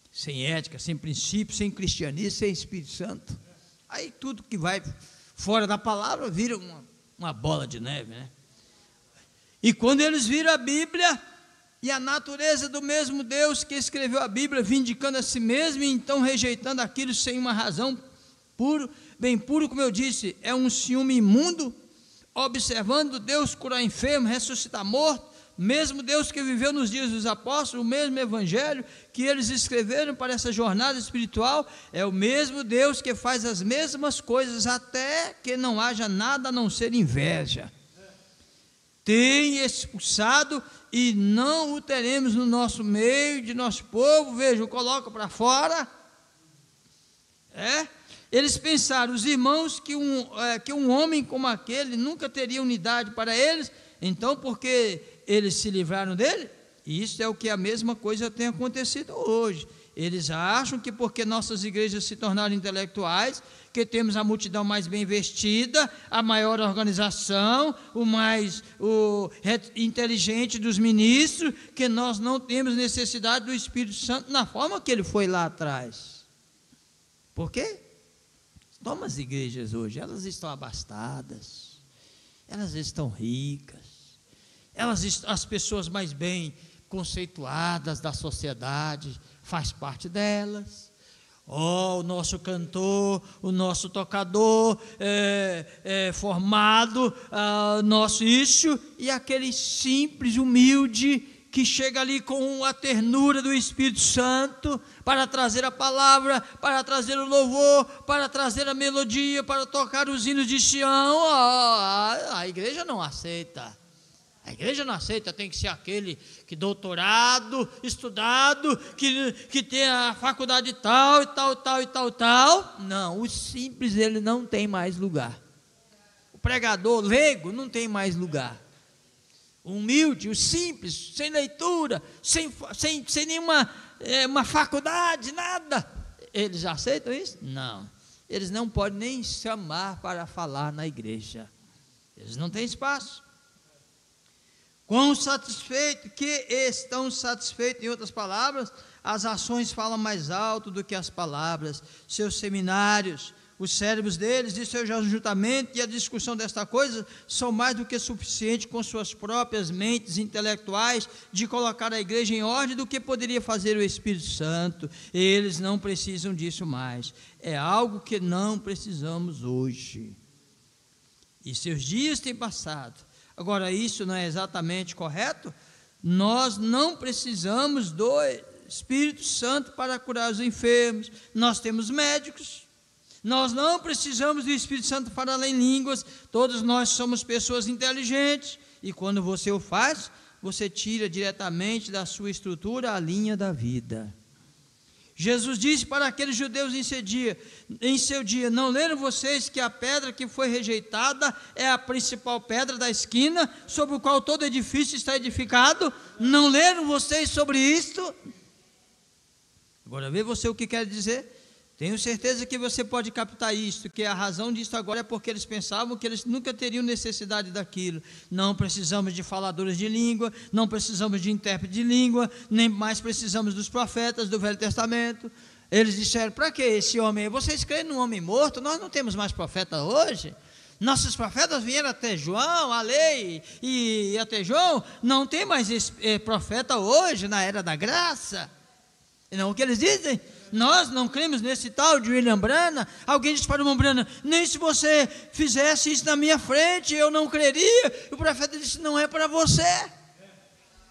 sem ética, sem princípio, sem cristianismo, sem Espírito Santo. Aí tudo que vai fora da palavra vira uma bola de neve, né? E quando eles viram a Bíblia e a natureza do mesmo Deus que escreveu a Bíblia, vindicando a si mesmo, e então rejeitando aquilo sem uma razão, bem puro, como eu disse, é um ciúme imundo, observando Deus curar enfermo, ressuscitar morto, mesmo Deus que viveu nos dias dos apóstolos, o mesmo evangelho que eles escreveram para essa jornada espiritual, é o mesmo Deus que faz as mesmas coisas, até que não haja nada a não ser inveja. Tem expulsado, e não o teremos no nosso meio, de nosso povo. Veja, o coloca para fora. Eles pensaram, os irmãos, que um homem como aquele nunca teria unidade para eles, então porque eles se livraram dele? Isso é o que a mesma coisa tem acontecido hoje. Eles acham que porque nossas igrejas se tornaram intelectuais, que temos a multidão mais bem vestida, a maior organização, o inteligente dos ministros, que nós não temos necessidade do Espírito Santo na forma que ele foi lá atrás. Por quê? Toma as igrejas hoje, elas estão abastadas, elas estão ricas, as pessoas mais bem conceituadas da sociedade faz parte delas. O nosso cantor, o nosso tocador formado, nosso isso, e aquele simples, humilde, que chega ali com a ternura do Espírito Santo, para trazer a palavra, para trazer o louvor, para trazer a melodia, para tocar os hinos de Sião. A igreja não aceita. A igreja não aceita, tem que ser aquele que doutorado, estudado, que tem a faculdade tal, e tal, tal, e tal, tal. Não, o simples, ele não tem mais lugar. O pregador leigo não tem mais lugar. O humilde, o simples, sem leitura, sem nenhuma uma faculdade, nada. Eles aceitam isso? Não. Eles não podem nem chamar para falar na igreja. Eles não têm espaço. Quão satisfeito que estão satisfeitos, em outras palavras, as ações falam mais alto do que as palavras. Seus seminários, os cérebros deles e seu ajuntamento e a discussão desta coisa são mais do que suficiente com suas próprias mentes intelectuais de colocar a igreja em ordem do que poderia fazer o Espírito Santo. Eles não precisam disso mais. É algo que não precisamos hoje. E seus dias têm passado. Agora, isso não é exatamente correto? Nós não precisamos do Espírito Santo para curar os enfermos. Nós temos médicos. Nós não precisamos do Espírito Santo para ler línguas. Todos nós somos pessoas inteligentes. E quando você o faz, você tira diretamente da sua estrutura a linha da vida. Jesus disse para aqueles judeus em seu dia: não leram vocês que a pedra que foi rejeitada é a principal pedra da esquina, sobre o qual todo edifício está edificado? Não leram vocês sobre isto? Agora vê você o que quer dizer. Tenho certeza que você pode captar isto, que a razão disso agora é porque eles pensavam que eles nunca teriam necessidade daquilo. Não precisamos de faladores de língua, não precisamos de intérprete de língua, nem mais precisamos dos profetas do Velho Testamento. Eles disseram: para que esse homem? Vocês creem num homem morto? Nós não temos mais profeta hoje. Nossos profetas vieram até João, a lei, e até João, não tem mais profeta hoje, na era da graça. Não, o que eles dizem? Nós não cremos nesse tal de William Branham. Alguém disse para o irmão Branham: nem se você fizesse isso na minha frente, eu não creria. O profeta disse: não é para você.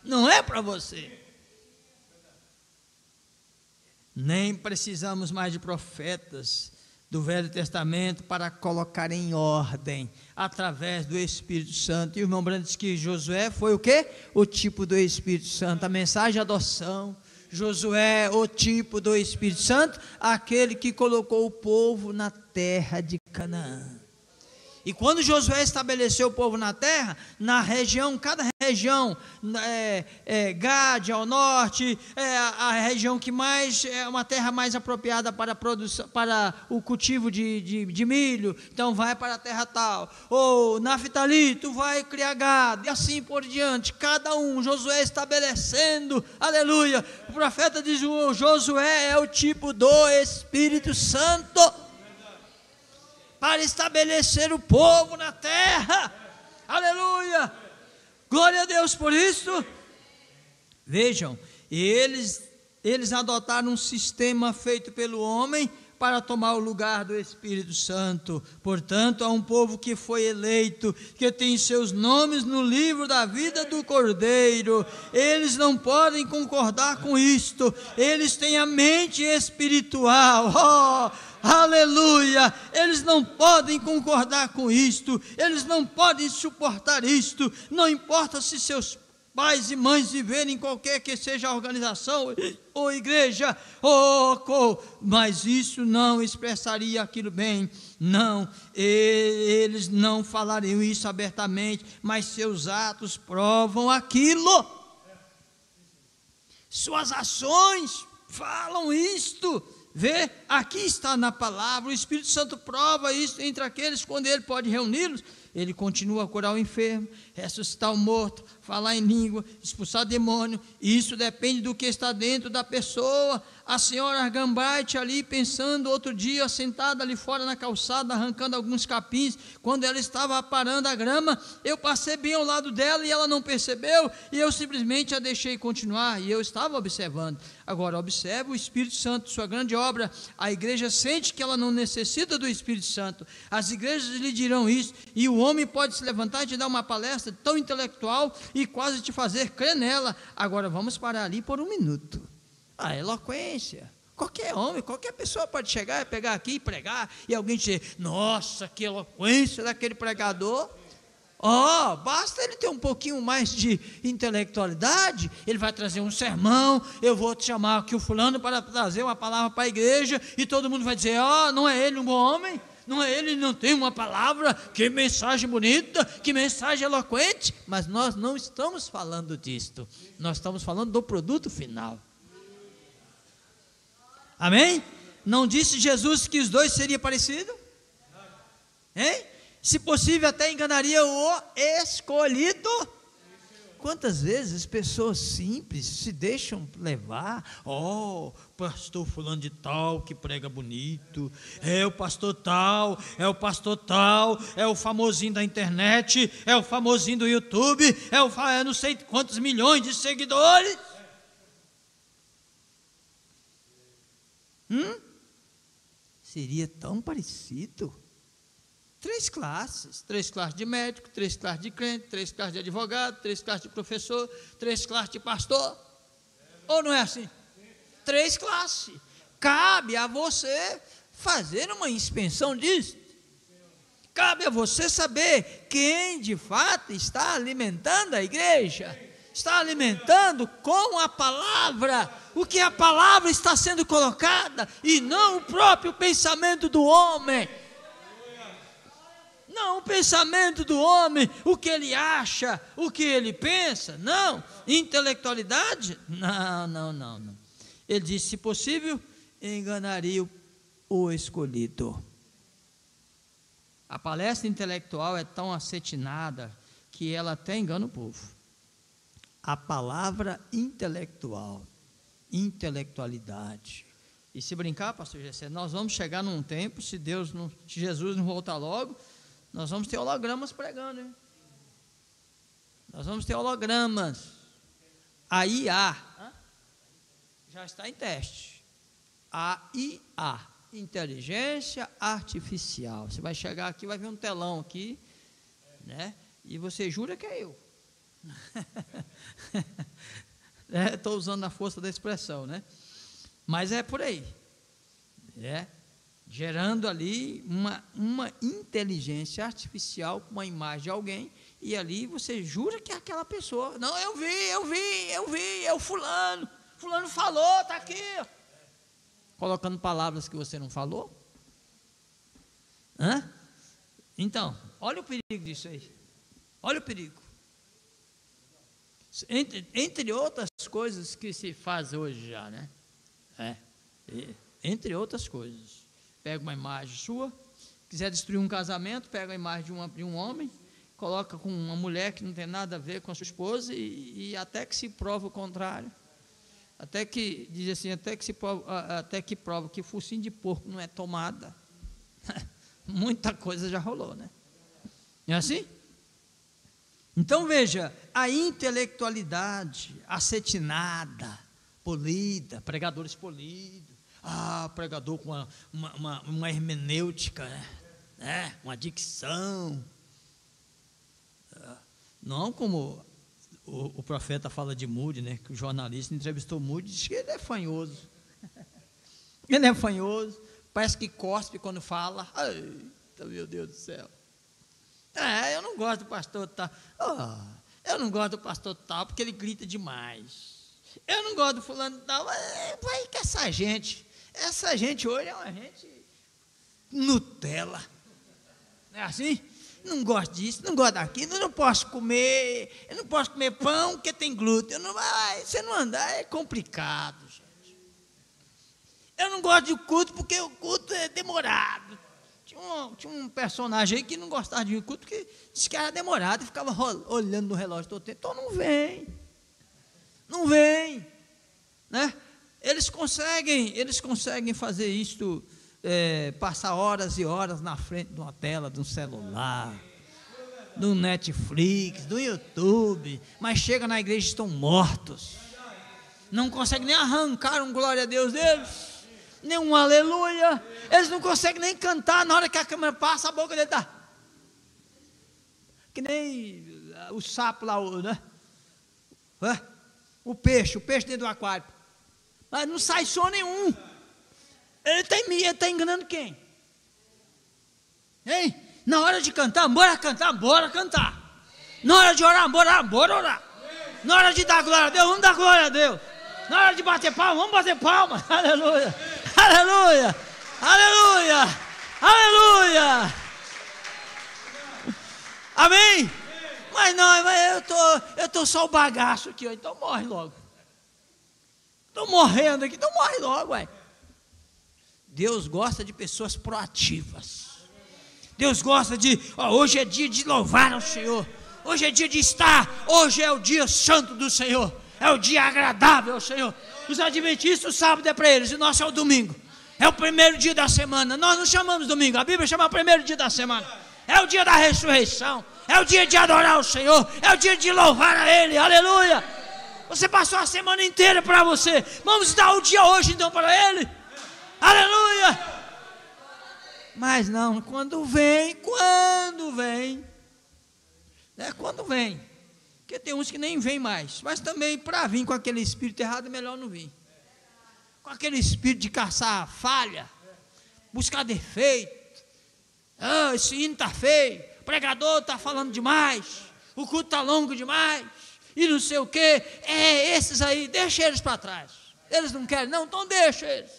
Não é para você. Nem precisamos mais de profetas do Velho Testamento para colocar em ordem, através do Espírito Santo. E o irmão Branham disse que Josué foi o quê? O tipo do Espírito Santo, a mensagem de adoção. Josué, o tipo do Espírito Santo, aquele que colocou o povo na terra de Canaã. E quando Josué estabeleceu o povo na terra, na região, cada região, Gade ao norte, a região que mais, é uma terra mais apropriada para o cultivo de milho, então vai para a terra tal. Ou Naftali, tu vai criar gado, e assim por diante, cada um, Josué estabelecendo, aleluia. O profeta diz: Josué é o tipo do Espírito Santo, para estabelecer o povo na terra, aleluia, glória a Deus por isso. Vejam, eles adotaram um sistema feito pelo homem para tomar o lugar do Espírito Santo. Portanto, há um povo que foi eleito, que tem seus nomes no livro da vida do Cordeiro. Eles não podem concordar com isto, eles têm a mente espiritual, aleluia, eles não podem concordar com isto, eles não podem suportar isto, não importa se seus pais e mães viverem em qualquer que seja a organização ou igreja, mas isso não expressaria aquilo bem, não, eles não falariam isso abertamente, mas seus atos provam aquilo, suas ações falam isto. Vê, aqui está na palavra, o Espírito Santo prova isso entre aqueles, quando ele pode reuni-los. Ele continua a curar o enfermo, ressuscitar o morto, falar em língua, expulsar demônio. Isso depende do que está dentro da pessoa. A senhora Gambite ali pensando, outro dia sentada ali fora na calçada, arrancando alguns capins, quando ela estava aparando a grama, eu passei bem ao lado dela e ela não percebeu, e eu simplesmente a deixei continuar, e eu estava observando. Agora observe o Espírito Santo, sua grande obra. A igreja sente que ela não necessita do Espírito Santo, as igrejas lhe dirão isso, e o homem pode se levantar e te dar uma palestra tão intelectual e quase te fazer crer nela. Agora vamos parar ali por um minuto. A eloquência, qualquer homem, qualquer pessoa pode chegar e pegar aqui e pregar, e alguém dizer: nossa, que eloquência daquele pregador. Basta ele ter um pouquinho mais de intelectualidade, ele vai trazer um sermão, eu vou te chamar aqui o fulano para trazer uma palavra para a igreja, e todo mundo vai dizer: não é ele um bom homem? Não é ele, não tem uma palavra, que mensagem bonita, que mensagem eloquente, mas nós não estamos falando disto, nós estamos falando do produto final. Amém? Não disse Jesus que os dois seriam parecidos? Hein? Se possível até enganaria o escolhido. Quantas vezes pessoas simples se deixam levar? Pastor fulano de tal que prega bonito, é o pastor tal, é o pastor tal, é o famosinho da internet, é o famosinho do YouTube, é não sei quantos milhões de seguidores. Seria tão parecido. 3 classes de médico, 3 classes de crente, 3 classes de advogado, 3 classes de professor, 3 classes de pastor. Ou não é assim? 3 classes. Cabe a você fazer uma inspeção disso. Cabe a você saber quem de fato está alimentando a igreja. Está alimentando com a palavra, o que a palavra está sendo colocada, e não o próprio pensamento do homem. Não o pensamento do homem, o que ele acha, o que ele pensa, não. Intelectualidade? Não. Ele disse, se possível, enganaria o escolhido. A palestra intelectual é tão acetinada que ela até engana o povo. A palavra intelectual, intelectualidade. E se brincar, pastor Gessé, nós vamos chegar num tempo, se Jesus não voltar logo, nós vamos ter hologramas pregando, hein? Nós vamos ter hologramas. A IA já está em teste. A IA, inteligência artificial. Você vai chegar aqui, vai ver um telão aqui, né? E você jura que é eu. Estou usando a força da expressão, né? Mas é por aí. Gerando ali uma inteligência artificial com uma imagem de alguém, e ali você jura que é aquela pessoa. Não, eu vi, é o fulano falou, está aqui, colocando palavras que você não falou. Então, olha o perigo disso aí, olha o perigo. Entre outras coisas que se faz hoje já, né? Entre outras coisas. Pega uma imagem sua, quiser destruir um casamento, pega a imagem de um homem, coloca com uma mulher que não tem nada a ver com a sua esposa, e até que se prova o contrário, até que, diz assim, até que prova que focinho de porco não é tomada. Muita coisa já rolou, né? Não é assim? Então veja, a intelectualidade acetinada, polida, pregadores polidos, pregador com uma hermenêutica, né? Uma dicção, não como o profeta fala de Moody, né? Que o jornalista entrevistou Moody e disse que ele é fanhoso. Ele é fanhoso, parece que cospe quando fala. Eita, meu Deus do céu. Eu não gosto do pastor tal. Eu não gosto do pastor tal porque ele grita demais. Eu não gosto do fulano tal. Vai que essa gente hoje é uma gente Nutella. Não é assim? Não gosto disso, não gosto daquilo, eu não posso comer pão porque tem glúten. Você não andar, é complicado, gente. Eu não gosto de culto porque o culto é demorado. Tinha um personagem aí que não gostava de culto porque disse que era demorado e ficava olhando no relógio todo o tempo. Então não vem, né? Eles conseguem fazer isto, passar horas e horas na frente de uma tela, de um celular, do Netflix, do YouTube, mas chega na igreja e estão mortos, não conseguem nem arrancar um glória a Deus deles, nem um aleluia, eles não conseguem nem cantar. Na hora que a câmera passa, a boca dele está que nem o sapo lá, né? O peixe dentro do aquário, mas não sai som nenhum. Ele está enganando quem? Hein? Na hora de cantar, bora cantar. Na hora de orar, bora orar. Na hora de dar glória a Deus, vamos dar glória a Deus. Na hora de bater palma, vamos bater palma. Aleluia, aleluia, aleluia, aleluia, Amém? Mas não, eu tô só o bagaço aqui, ó, então morre logo. Estou morrendo aqui, então morre logo, ué. Deus gosta de pessoas proativas. Deus gosta de, hoje é dia de louvar ao Senhor. Hoje é dia de estar, hoje é o dia santo do Senhor. É o dia agradável ao Senhor. Os adventistas, o sábado é para eles, e o nosso é o domingo. É o primeiro dia da semana. Nós não chamamos domingo, a Bíblia chama o primeiro dia da semana. É o dia da ressurreição. É o dia de adorar o Senhor. É o dia de louvar a Ele, aleluia. Você passou a semana inteira para você. Vamos dar o dia hoje então para Ele. Aleluia. Mas não, quando vem. Né? Quando vem. Porque tem uns que nem vêm mais. Mas também para vir com aquele espírito errado é melhor não vir. Com aquele espírito de caçar falha. Buscar defeito. Esse hino está feio. O pregador está falando demais. O culto está longo demais. E não sei o que, esses aí, deixa eles para trás. Eles não querem, não, então deixa eles.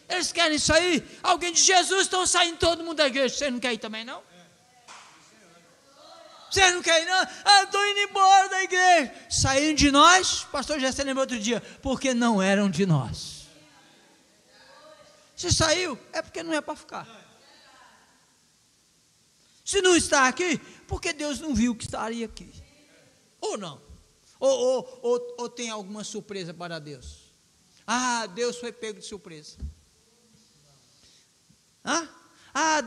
Eles querem sair, alguém de Jesus, estão saindo todo mundo da igreja. Você não quer ir também, não? Você não quer ir, não? Estou indo embora da igreja. Saíram de nós, pastor Jessé lembrou outro dia, porque não eram de nós. Se saiu, é porque não é para ficar. Se não está aqui, porque Deus não viu que estaria aqui. Ou não? Ou tem alguma surpresa para Deus? Deus foi pego de surpresa.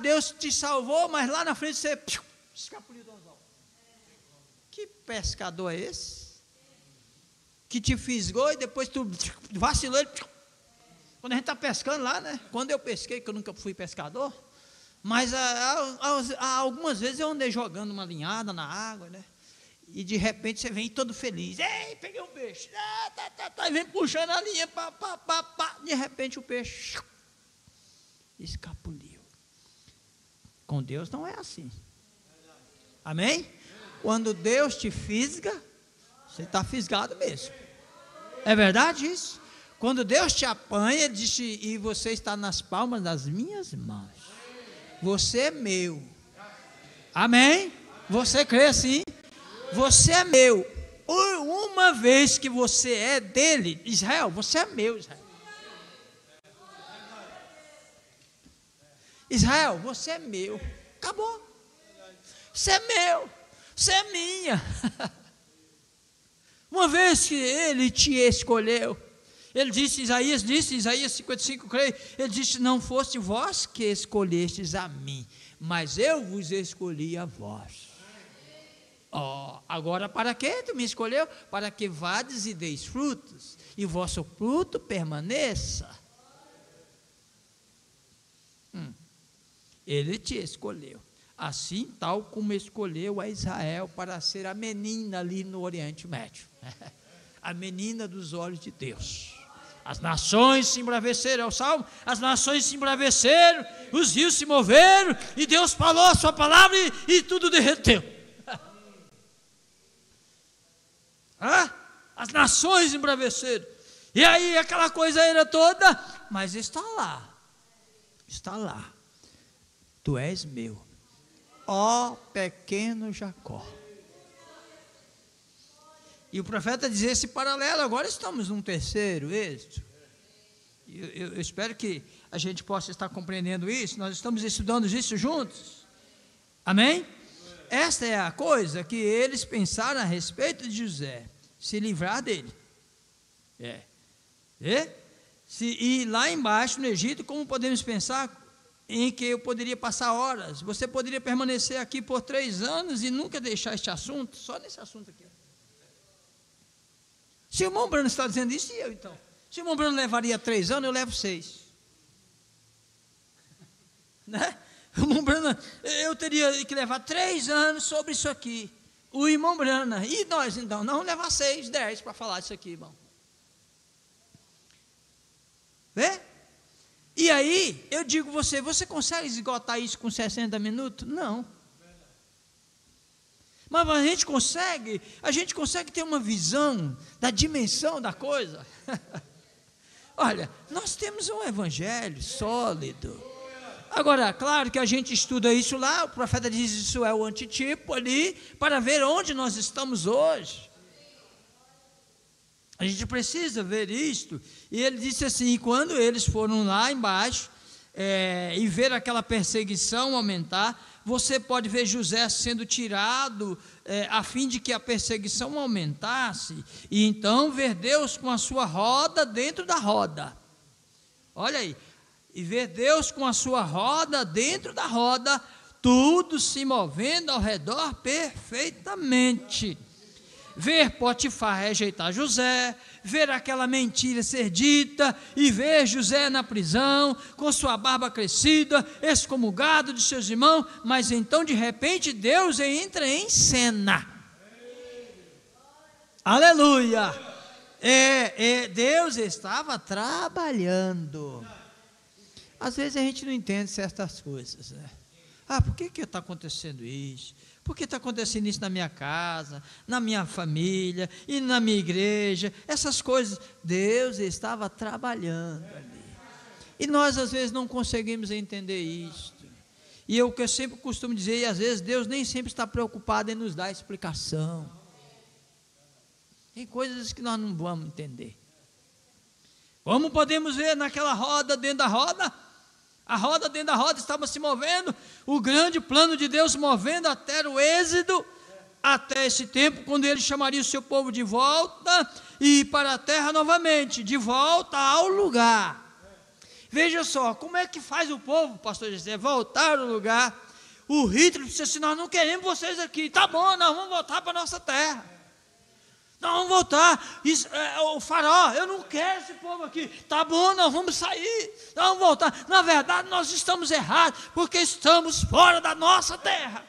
Deus te salvou, mas lá na frente você escapuliu do anzol. Que pescador é esse? Que te fisgou e depois tu vacilou. Quando a gente está pescando lá, né? Quando eu pesquei, que eu nunca fui pescador, mas algumas vezes eu andei jogando uma linhada na água, né? E de repente você vem todo feliz. Ei, peguei um peixe. E vem puxando a linha. De repente o peixe escapuliu. Com Deus não é assim. Amém? Quando Deus te fisga, você está fisgado mesmo. É verdade isso? Quando Deus te apanha, Ele diz, e você está nas palmas das minhas mãos. Você é meu. Amém? Você crê assim? Você é meu. Uma vez que você é dele, Israel, você é meu, Israel. Israel, você é meu. Acabou. Você é meu. Você é minha. Uma vez que ele te escolheu, ele disse, Isaías 55, creio, ele disse, não foste vós que escolhestes a mim, mas eu vos escolhi a vós. Agora para que tu me escolheu? Para que vades e deis frutos, e o vosso fruto permaneça. Ele te escolheu, assim tal como escolheu a Israel para ser a menina ali no Oriente Médio, a menina dos olhos de Deus. As nações se embraveceram, é o salmo, as nações se embraveceram, os rios se moveram, e Deus falou a sua palavra e tudo derreteu. As nações embraveceram. E aí aquela coisa era toda, mas está lá. Tu és meu, ó pequeno Jacó. E o profeta dizia esse paralelo. Agora estamos num terceiro êxito. Eu espero que a gente possa estar compreendendo isso. Nós estamos estudando isso juntos. Amém? Esta é a coisa que eles pensaram a respeito de José. Se livrar dele. E lá embaixo no Egito, como podemos pensar em que eu poderia passar horas? Você poderia permanecer aqui por 3 anos e nunca deixar este assunto, só nesse assunto aqui. Se o irmão Bruno está dizendo isso, e eu então? Se o irmão Bruno levaria 3 anos, eu levo 6. Né? O irmão Bruno, eu teria que levar 3 anos sobre isso aqui. O irmão Brana, e nós então? Não levar 6, 10 para falar disso aqui, irmão. Vê? E aí, eu digo você consegue esgotar isso com 60 minutos? Não. Mas a gente consegue ter uma visão da dimensão da coisa. Olha, nós temos um evangelho sólido. Agora, claro que a gente estuda isso lá, o profeta diz isso é o antitipo ali, para ver onde nós estamos hoje. A gente precisa ver isto. E ele disse assim, quando eles foram lá embaixo, e ver aquela perseguição aumentar, você pode ver José sendo tirado, a fim de que a perseguição aumentasse, e então ver Deus com a sua roda dentro da roda. Olha aí, e ver Deus com a sua roda dentro da roda, tudo se movendo ao redor perfeitamente. Ver Potifar rejeitar José, ver aquela mentira ser dita, e ver José na prisão, com sua barba crescida, excomungado de seus irmãos, mas então de repente Deus entra em cena. Aleluia! Deus estava trabalhando. Às vezes a gente não entende certas coisas, né? Por que está acontecendo isso? Por que está acontecendo isso na minha casa, na minha família e na minha igreja? Essas coisas, Deus estava trabalhando ali. E nós às vezes não conseguimos entender isso. E o que eu sempre costumo dizer, e às vezes Deus nem sempre está preocupado em nos dar explicação. Tem coisas que nós não vamos entender. Como podemos ver naquela roda, dentro da roda? A roda dentro da roda estava se movendo, o grande plano de Deus movendo até o êxodo, até esse tempo, quando ele chamaria o seu povo de volta, e ir para a terra novamente, de volta ao lugar. Veja só, como é que faz o povo, pastor José, voltar ao lugar? O Hitler disse assim, nós não queremos vocês aqui, tá bom, nós vamos voltar para a nossa terra. Nós vamos voltar. O faraó, eu não quero esse povo aqui. Tá bom, nós vamos sair. Nós vamos voltar. Na verdade, nós estamos errados, porque estamos fora da nossa terra.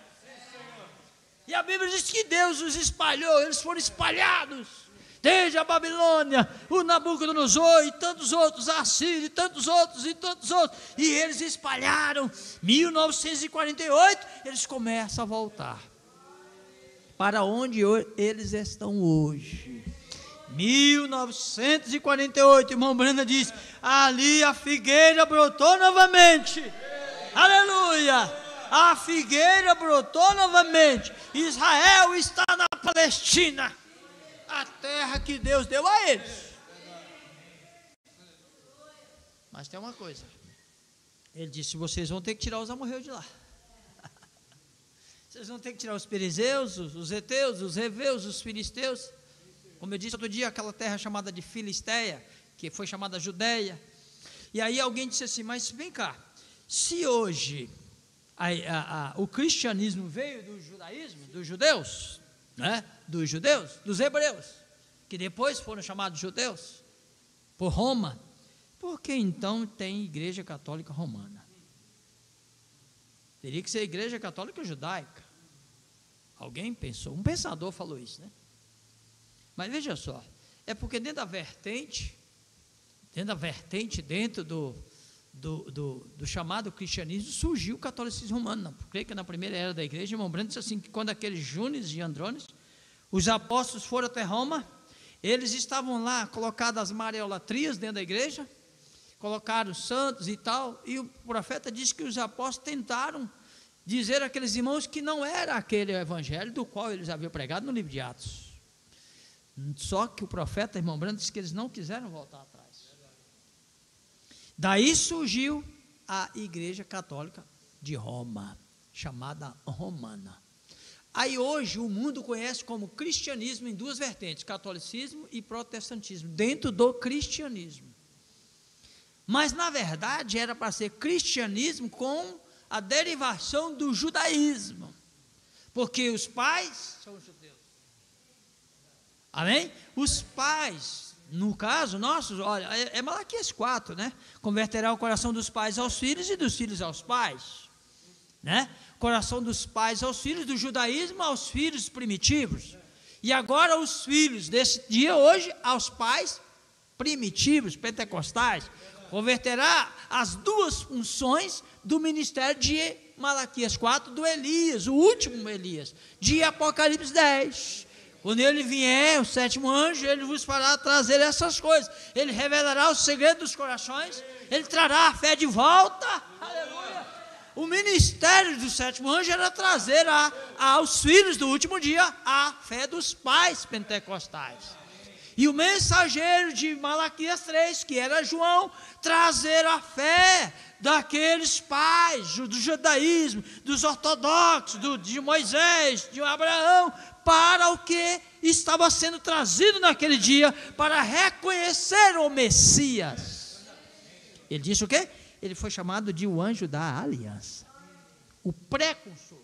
E a Bíblia diz que Deus os espalhou. Eles foram espalhados. Desde a Babilônia, o Nabucodonosor e tantos outros, a Síria e tantos outros e tantos outros. E eles espalharam. 1948, eles começam a voltar para onde eles estão hoje. 1948, irmão Branda diz, ali a figueira brotou novamente. Aleluia! A figueira brotou novamente. Israel está na Palestina, a terra que Deus deu a eles. Mas tem uma coisa, ele disse, vocês vão ter que tirar os amorreus de lá. Vocês vão ter que tirar os perizeus, os heteus, os heveus, os filisteus. Como eu disse outro dia, aquela terra chamada de Filisteia, que foi chamada Judeia. E aí alguém disse assim, mas vem cá, se hoje o cristianismo veio do judaísmo, dos judeus, né? Dos judeus, dos hebreus, que depois foram chamados judeus, por Roma, por que então tem igreja católica romana? Teria que ser a igreja católica judaica. Alguém pensou, um pensador falou isso, né? Mas veja só, é porque dentro da vertente, dentro do chamado cristianismo, surgiu o catolicismo romano. Não, creio que na primeira era da igreja, irmão Brando disse assim, que quando aqueles Júnios e Andrones, os apóstolos foram até Roma, eles estavam lá, colocadas as mariolatrias dentro da igreja, colocaram santos e tal, e o profeta disse que os apóstolos tentaram dizer àqueles irmãos que não era aquele evangelho do qual eles haviam pregado no livro de Atos. Só que o profeta, irmão Brando, disse que eles não quiseram voltar atrás. Daí surgiu a igreja católica de Roma, chamada romana. Aí hoje o mundo conhece como cristianismo em duas vertentes, catolicismo e protestantismo, dentro do cristianismo. Mas na verdade era para ser cristianismo com a derivação do judaísmo, porque os pais são judeus. Amém? Os pais, no caso nossos, olha, é Malaquias 4, né? Converterá o coração dos pais aos filhos e dos filhos aos pais, né? Coração dos pais aos filhos, do judaísmo aos filhos primitivos. E agora os filhos desse dia hoje aos pais primitivos, pentecostais. Converterá as duas funções do ministério de Malaquias 4, do Elias, o último Elias, de Apocalipse 10. Quando ele vier, o sétimo anjo, ele vos fará trazer essas coisas. Ele revelará o segredo dos corações, ele trará a fé de volta, aleluia, o ministério do sétimo anjo era trazer aos filhos do último dia a fé dos pais pentecostais. E o mensageiro de Malaquias 3, que era João, trazer a fé daqueles pais do judaísmo, dos ortodoxos, de Moisés, de Abraão, para o que estava sendo trazido naquele dia, para reconhecer o Messias. Ele disse o quê? Ele foi chamado de o anjo da aliança, o precursor.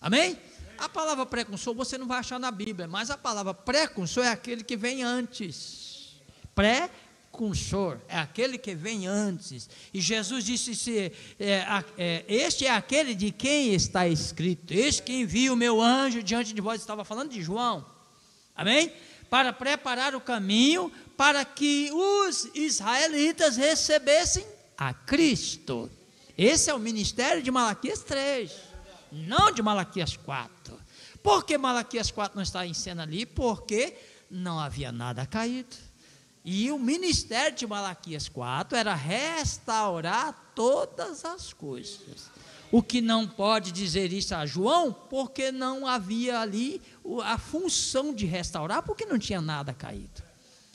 Amém? A palavra precursor você não vai achar na Bíblia, mas a palavra precursor é aquele que vem antes. Precursor é aquele que vem antes. E Jesus disse: este é aquele de quem está escrito: eis que envia o meu anjo diante de vós. Estava falando de João. Amém? Para preparar o caminho para que os israelitas recebessem a Cristo. Esse é o ministério de Malaquias 3, não de Malaquias 4. Por que Malaquias 4 não está em cena ali? Porque não havia nada caído. E o ministério de Malaquias 4 era restaurar todas as coisas. O que não pode dizer isso a João, porque não havia ali a função de restaurar, porque não tinha nada caído.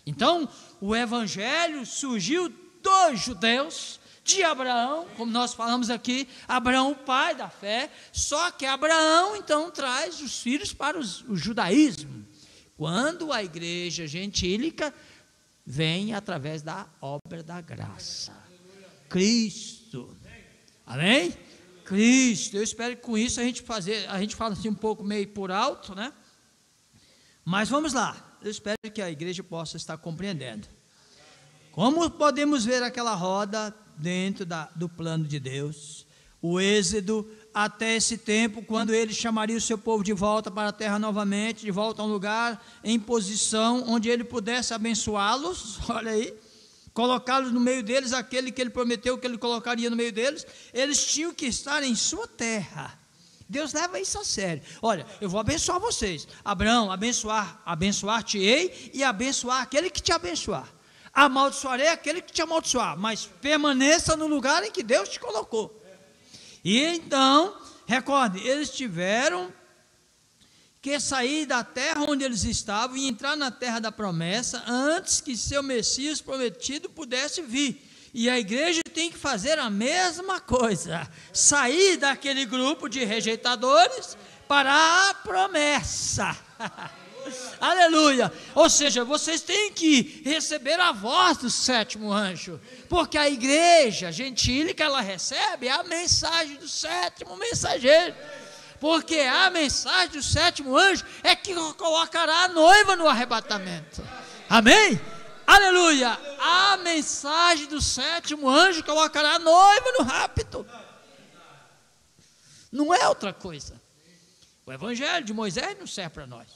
Então, o evangelho surgiu dos judeus, de Abraão, como nós falamos aqui, Abraão, o pai da fé, só que Abraão, então, traz os filhos para o judaísmo, quando a igreja gentílica vem através da obra da graça, Cristo, amém? Cristo. Eu espero que com isso a gente fala assim um pouco meio por alto, né? Mas vamos lá, eu espero que a igreja possa estar compreendendo. Como podemos ver aquela roda dentro do plano de Deus, o êxodo até esse tempo, quando ele chamaria o seu povo de volta para a terra novamente, de volta a um lugar em posição onde ele pudesse abençoá-los, olha aí, colocá-los no meio deles, aquele que ele prometeu que ele colocaria no meio deles. Eles tinham que estar em sua terra. Deus leva isso a sério. Olha, eu vou abençoar vocês. Abraão, abençoar-te-ei e abençoar aquele que te abençoar. Amaldiçoarei aquele que te amaldiçoar, mas permaneça no lugar em que Deus te colocou. E então, recorde, eles tiveram que sair da terra onde eles estavam e entrar na terra da promessa antes que seu Messias prometido pudesse vir. E a igreja tem que fazer a mesma coisa, sair daquele grupo de rejeitadores para a promessa. Aleluia. Ou seja, vocês têm que receber a voz do sétimo anjo, porque a igreja gentílica, ela recebe a mensagem do sétimo mensageiro, porque a mensagem do sétimo anjo é que colocará a noiva no arrebatamento. Amém? Aleluia. A mensagem do sétimo anjo colocará a noiva no rapto. Não é outra coisa. O evangelho de Moisés não serve para nós.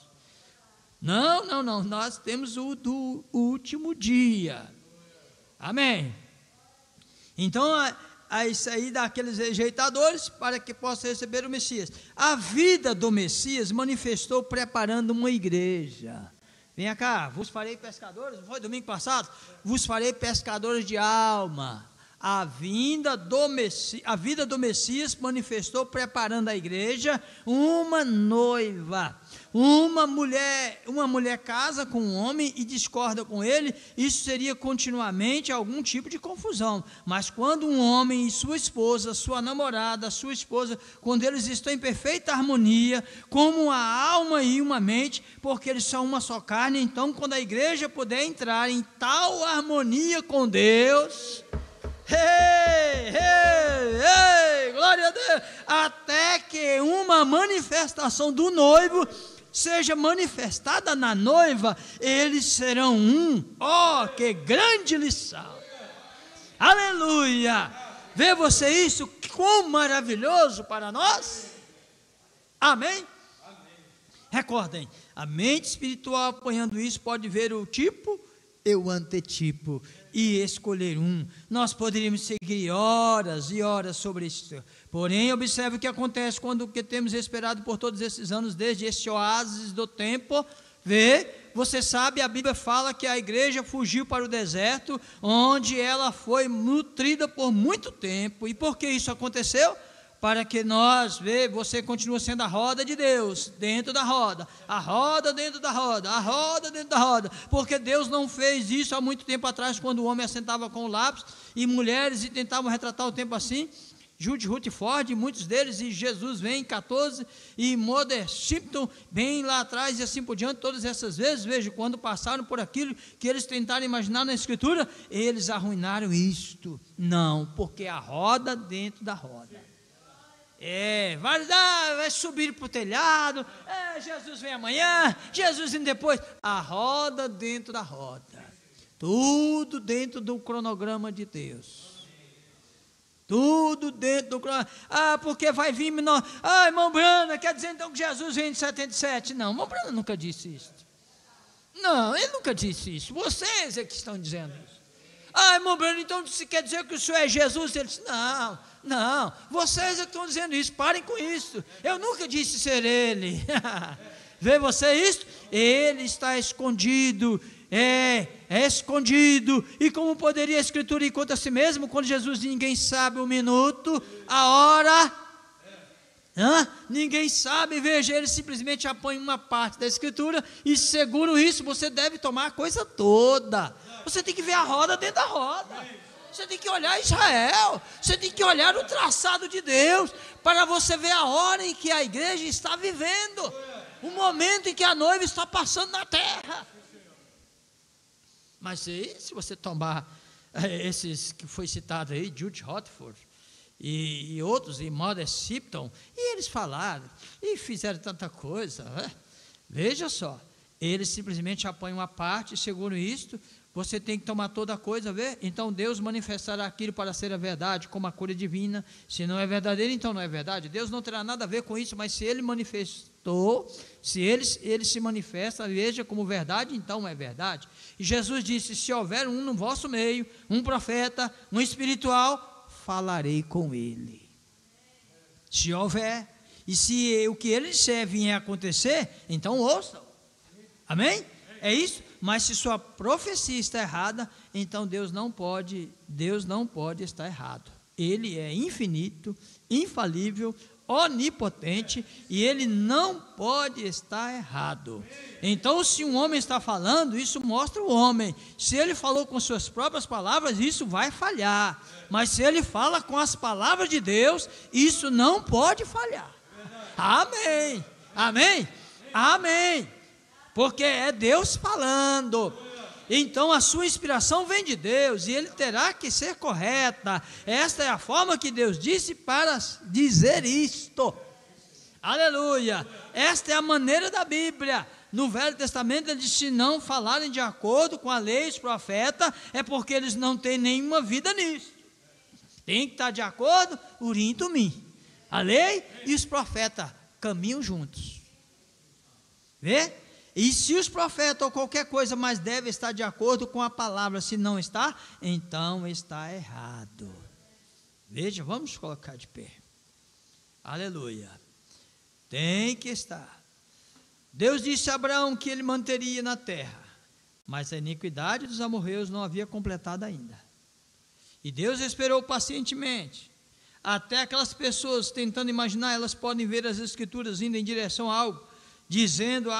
Não, nós temos o do último dia. Amém. Então, a sair daqueles rejeitadores para que possa receber o Messias. A vida do Messias manifestou preparando uma igreja. Venha cá, vos farei pescadores, não foi domingo passado? Vos farei pescadores de alma. A vida do Messias manifestou preparando a igreja, uma noiva. Uma mulher casa com um homem e discorda com ele, isso seria continuamente algum tipo de confusão. Mas quando um homem e sua esposa, sua namorada, sua esposa, quando eles estão em perfeita harmonia, como uma alma e uma mente, porque eles são uma só carne, então quando a igreja puder entrar em tal harmonia com Deus, glória a Deus, até que uma manifestação do noivo seja manifestada na noiva, eles serão um. Oh, que grande lição! Aleluia! Vê você isso? Quão maravilhoso para nós! Amém? Recordem, a mente espiritual apanhando isso pode ver o tipo e o antetipo e escolher um. Nós poderíamos seguir horas e horas sobre isso. Porém, observe o que acontece quando o que temos esperado por todos esses anos, desde este oásis do tempo, Vê, você sabe, a Bíblia fala que a igreja fugiu para o deserto, onde ela foi nutrida por muito tempo. E por que isso aconteceu? Para que nós, você continua sendo a roda de Deus, dentro da roda, a roda dentro da roda, a roda dentro da roda, porque Deus não fez isso há muito tempo atrás, quando o homem assentava com o lápis, e mulheres e tentavam retratar o tempo assim, Jude Rutherford, muitos deles, e Jesus vem em 14, e Mother Shipton vem lá atrás, e assim por diante, todas essas vezes, veja, quando passaram por aquilo que eles tentaram imaginar na Escritura, eles arruinaram isto. Não, porque a roda dentro da roda. Vai subir para o telhado, Jesus vem amanhã, Jesus vem depois, a roda dentro da roda, tudo dentro do cronograma de Deus, tudo dentro do cronograma. Porque vai vir, irmão Brana, quer dizer então que Jesus vem em 77, não, irmão Brana nunca disse isso, não, ele nunca disse isso, vocês é que estão dizendo isso. Irmão Brana, então se quer dizer que o Senhor é Jesus? Ele disse, não, vocês é que estão dizendo isso, parem com isso, eu nunca disse ser ele. Vê você isso? Ele está escondido, escondido, e como poderia a Escritura ir contra si mesmo, quando Jesus ninguém sabe o minuto, a hora, ninguém sabe, veja, ele simplesmente apanha uma parte da Escritura, e seguro isso, você deve tomar a coisa toda, você tem que ver a roda dentro da roda, você tem que olhar Israel, você tem que olhar o traçado de Deus, para você ver a hora em que a igreja está vivendo, o momento em que a noiva está passando na terra. Mas se você tomar esses que foi citado aí, Jude Rutherford e outros, e Mother Shipton, e eles falaram, e fizeram tanta coisa, veja só, eles simplesmente apanham uma parte, segundo isto, você tem que tomar toda a coisa, vê? Então Deus manifestará aquilo para ser a verdade, como a cura divina. Se não é verdadeiro, então não é verdade. Deus não terá nada a ver com isso, mas se ele manifestou, se ele se manifesta, veja como verdade, então é verdade. E Jesus disse, se houver um no vosso meio, um profeta, um espiritual, falarei com ele. Se houver, e se o que ele disser vier a acontecer, então ouçam. Amém? É isso? Mas se sua profecia está errada, então Deus não pode estar errado. Ele é infinito, infalível, onipotente, e ele não pode estar errado. Então, se um homem está falando, isso mostra o homem. Se ele falou com suas próprias palavras, isso vai falhar. Mas se ele fala com as palavras de Deus, isso não pode falhar. Amém. Amém. Amém. Porque é Deus falando, então a sua inspiração vem de Deus, e ele terá que ser correta. Esta é a forma que Deus disse para dizer isto, aleluia, esta é a maneira da Bíblia. No Velho Testamento ele disse, se não falarem de acordo com a lei, os profetas, é porque eles não têm nenhuma vida nisso, tem que estar de acordo, urim e tumim, a lei e os profetas caminham juntos, vê? E se os profetas ou qualquer coisa mais deve estar de acordo com a palavra, se não está, então está errado. Veja, vamos colocar de pé. Aleluia. Tem que estar. Deus disse a Abraão que ele manteria na terra, mas a iniquidade dos amorreus não havia completado ainda. E Deus esperou pacientemente, até aquelas pessoas tentando imaginar, elas podem ver as Escrituras indo em direção a algo, dizendo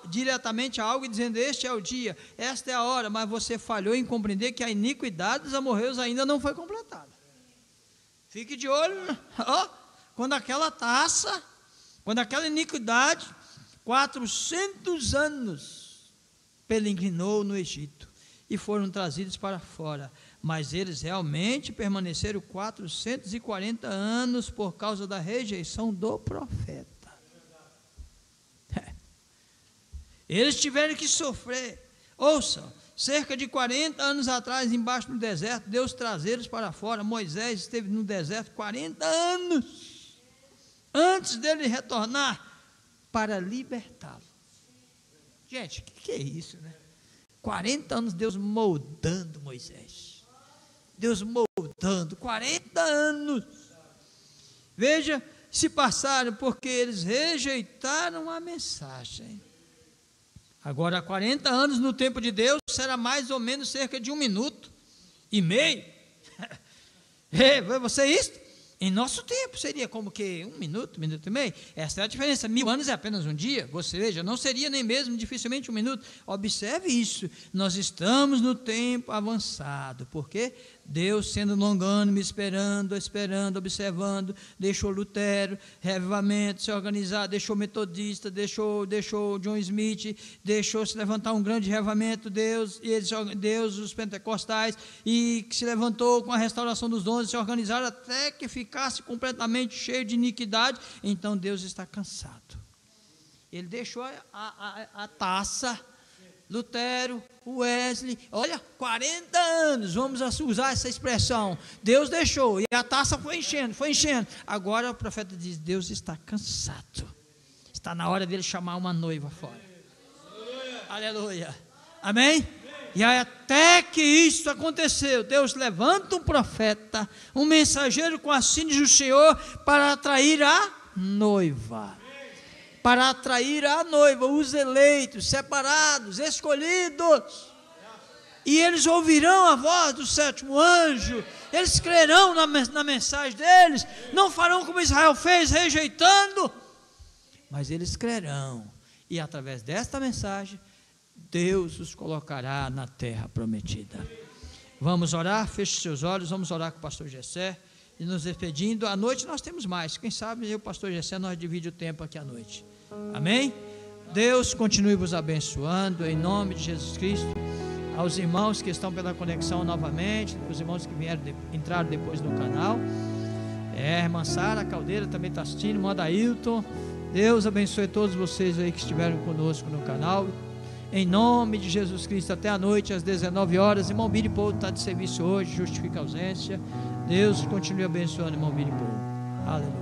diretamente a algo e dizendo, este é o dia, esta é a hora, mas você falhou em compreender que a iniquidade dos amorreus ainda não foi completada. Fique de olho, quando aquela taça, quando aquela iniquidade, 400 anos peregrinou no Egito e foram trazidos para fora, mas eles realmente permaneceram 440 anos por causa da rejeição do profeta. Eles tiveram que sofrer. Ouçam, cerca de 40 anos atrás, embaixo do deserto, Deus trazê-los para fora. Moisés esteve no deserto 40 anos, antes dele retornar para libertá-lo. Gente, o que é isso, né? 40 anos Deus moldando Moisés. Deus moldando, 40 anos. Veja, se passaram porque eles rejeitaram a mensagem. Agora, 40 anos no tempo de Deus será mais ou menos cerca de 1 minuto e meio. Você isso? Em nosso tempo seria como que 1 minuto, 1 minuto e meio. Essa é a diferença. 1000 anos é apenas um dia. Você veja, não seria nem mesmo dificilmente 1 minuto. Observe isso. Nós estamos no tempo avançado. Porque Deus, sendo longânimo, esperando, observando, deixou Lutero, revivamento, se organizar, deixou metodista, deixou John Smith, deixou se levantar um grande revivamento, Deus, os pentecostais, e que se levantou com a restauração dos dons, se organizaram até que ficasse completamente cheio de iniquidade. Então Deus está cansado. Ele deixou a taça. Lutero, Wesley, olha, 40 anos, vamos usar essa expressão. Deus deixou, e a taça foi enchendo. Agora o profeta diz: Deus está cansado. Está na hora dele chamar uma noiva fora. Aleluia. Amém? E aí, até que isso aconteceu, Deus levanta um profeta, um mensageiro com a síndrome do Senhor, para atrair a noiva. Para atrair a noiva, os eleitos, separados, escolhidos. E eles ouvirão a voz do 7º anjo, eles crerão na mensagem deles, não farão como Israel fez, rejeitando, mas eles crerão, e através desta mensagem, Deus os colocará na terra prometida. Vamos orar, feche seus olhos, vamos orar com o pastor Gessé, e nos despedindo. À noite nós temos mais, quem sabe eu e o pastor Gessé, nós dividimos o tempo aqui à noite. Amém? Deus continue vos abençoando, em nome de Jesus Cristo. Aos irmãos que estão pela conexão novamente, os irmãos que entraram depois no canal, irmã Sara Caldeira também está assistindo, irmão Adailton, Deus abençoe todos vocês aí que estiveram conosco no canal, em nome de Jesus Cristo. Até a noite às 19 horas, irmão Billy Paul está de serviço hoje, justifica a ausência. Deus continue abençoando, irmão Billy Paul. Aleluia.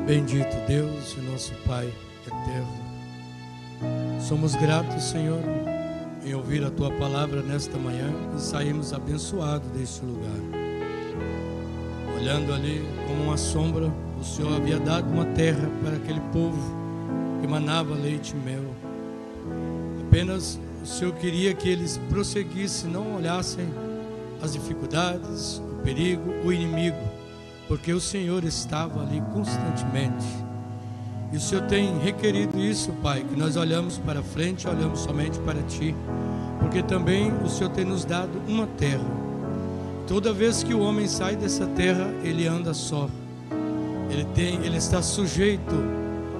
Bendito Deus e nosso Pai eterno, somos gratos, Senhor, em ouvir a Tua palavra nesta manhã e saímos abençoados deste lugar. Olhando ali como uma sombra, o Senhor havia dado uma terra para aquele povo que manava leite e mel. Apenas o Senhor queria que eles prosseguissem, não olhassem as dificuldades, o perigo, o inimigo, porque o Senhor estava ali constantemente. E o Senhor tem requerido isso, Pai, que nós olhamos para frente, olhamos somente para Ti, porque também o Senhor tem nos dado uma terra. Toda vez que o homem sai dessa terra, ele anda só. Ele está sujeito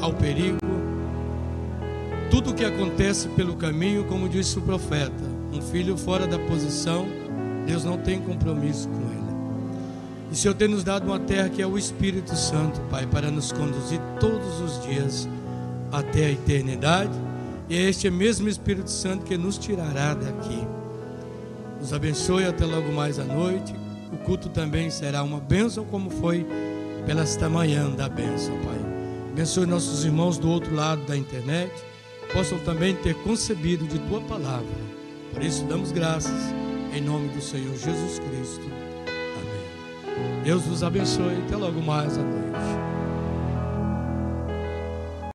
ao perigo. Tudo o que acontece pelo caminho, como disse o profeta, um filho fora da posição, Deus não tem compromisso com ele. E o Senhor tem nos dado uma terra que é o Espírito Santo, Pai, para nos conduzir todos os dias até a eternidade. E é este mesmo Espírito Santo que nos tirará daqui. Nos abençoe até logo mais à noite. O culto também será uma bênção, como foi pela esta manhã da bênção, Pai. Abençoe nossos irmãos do outro lado da internet, possam também ter concebido de Tua palavra. Por isso damos graças em nome do Senhor Jesus Cristo. Deus vos abençoe. Até logo mais à noite.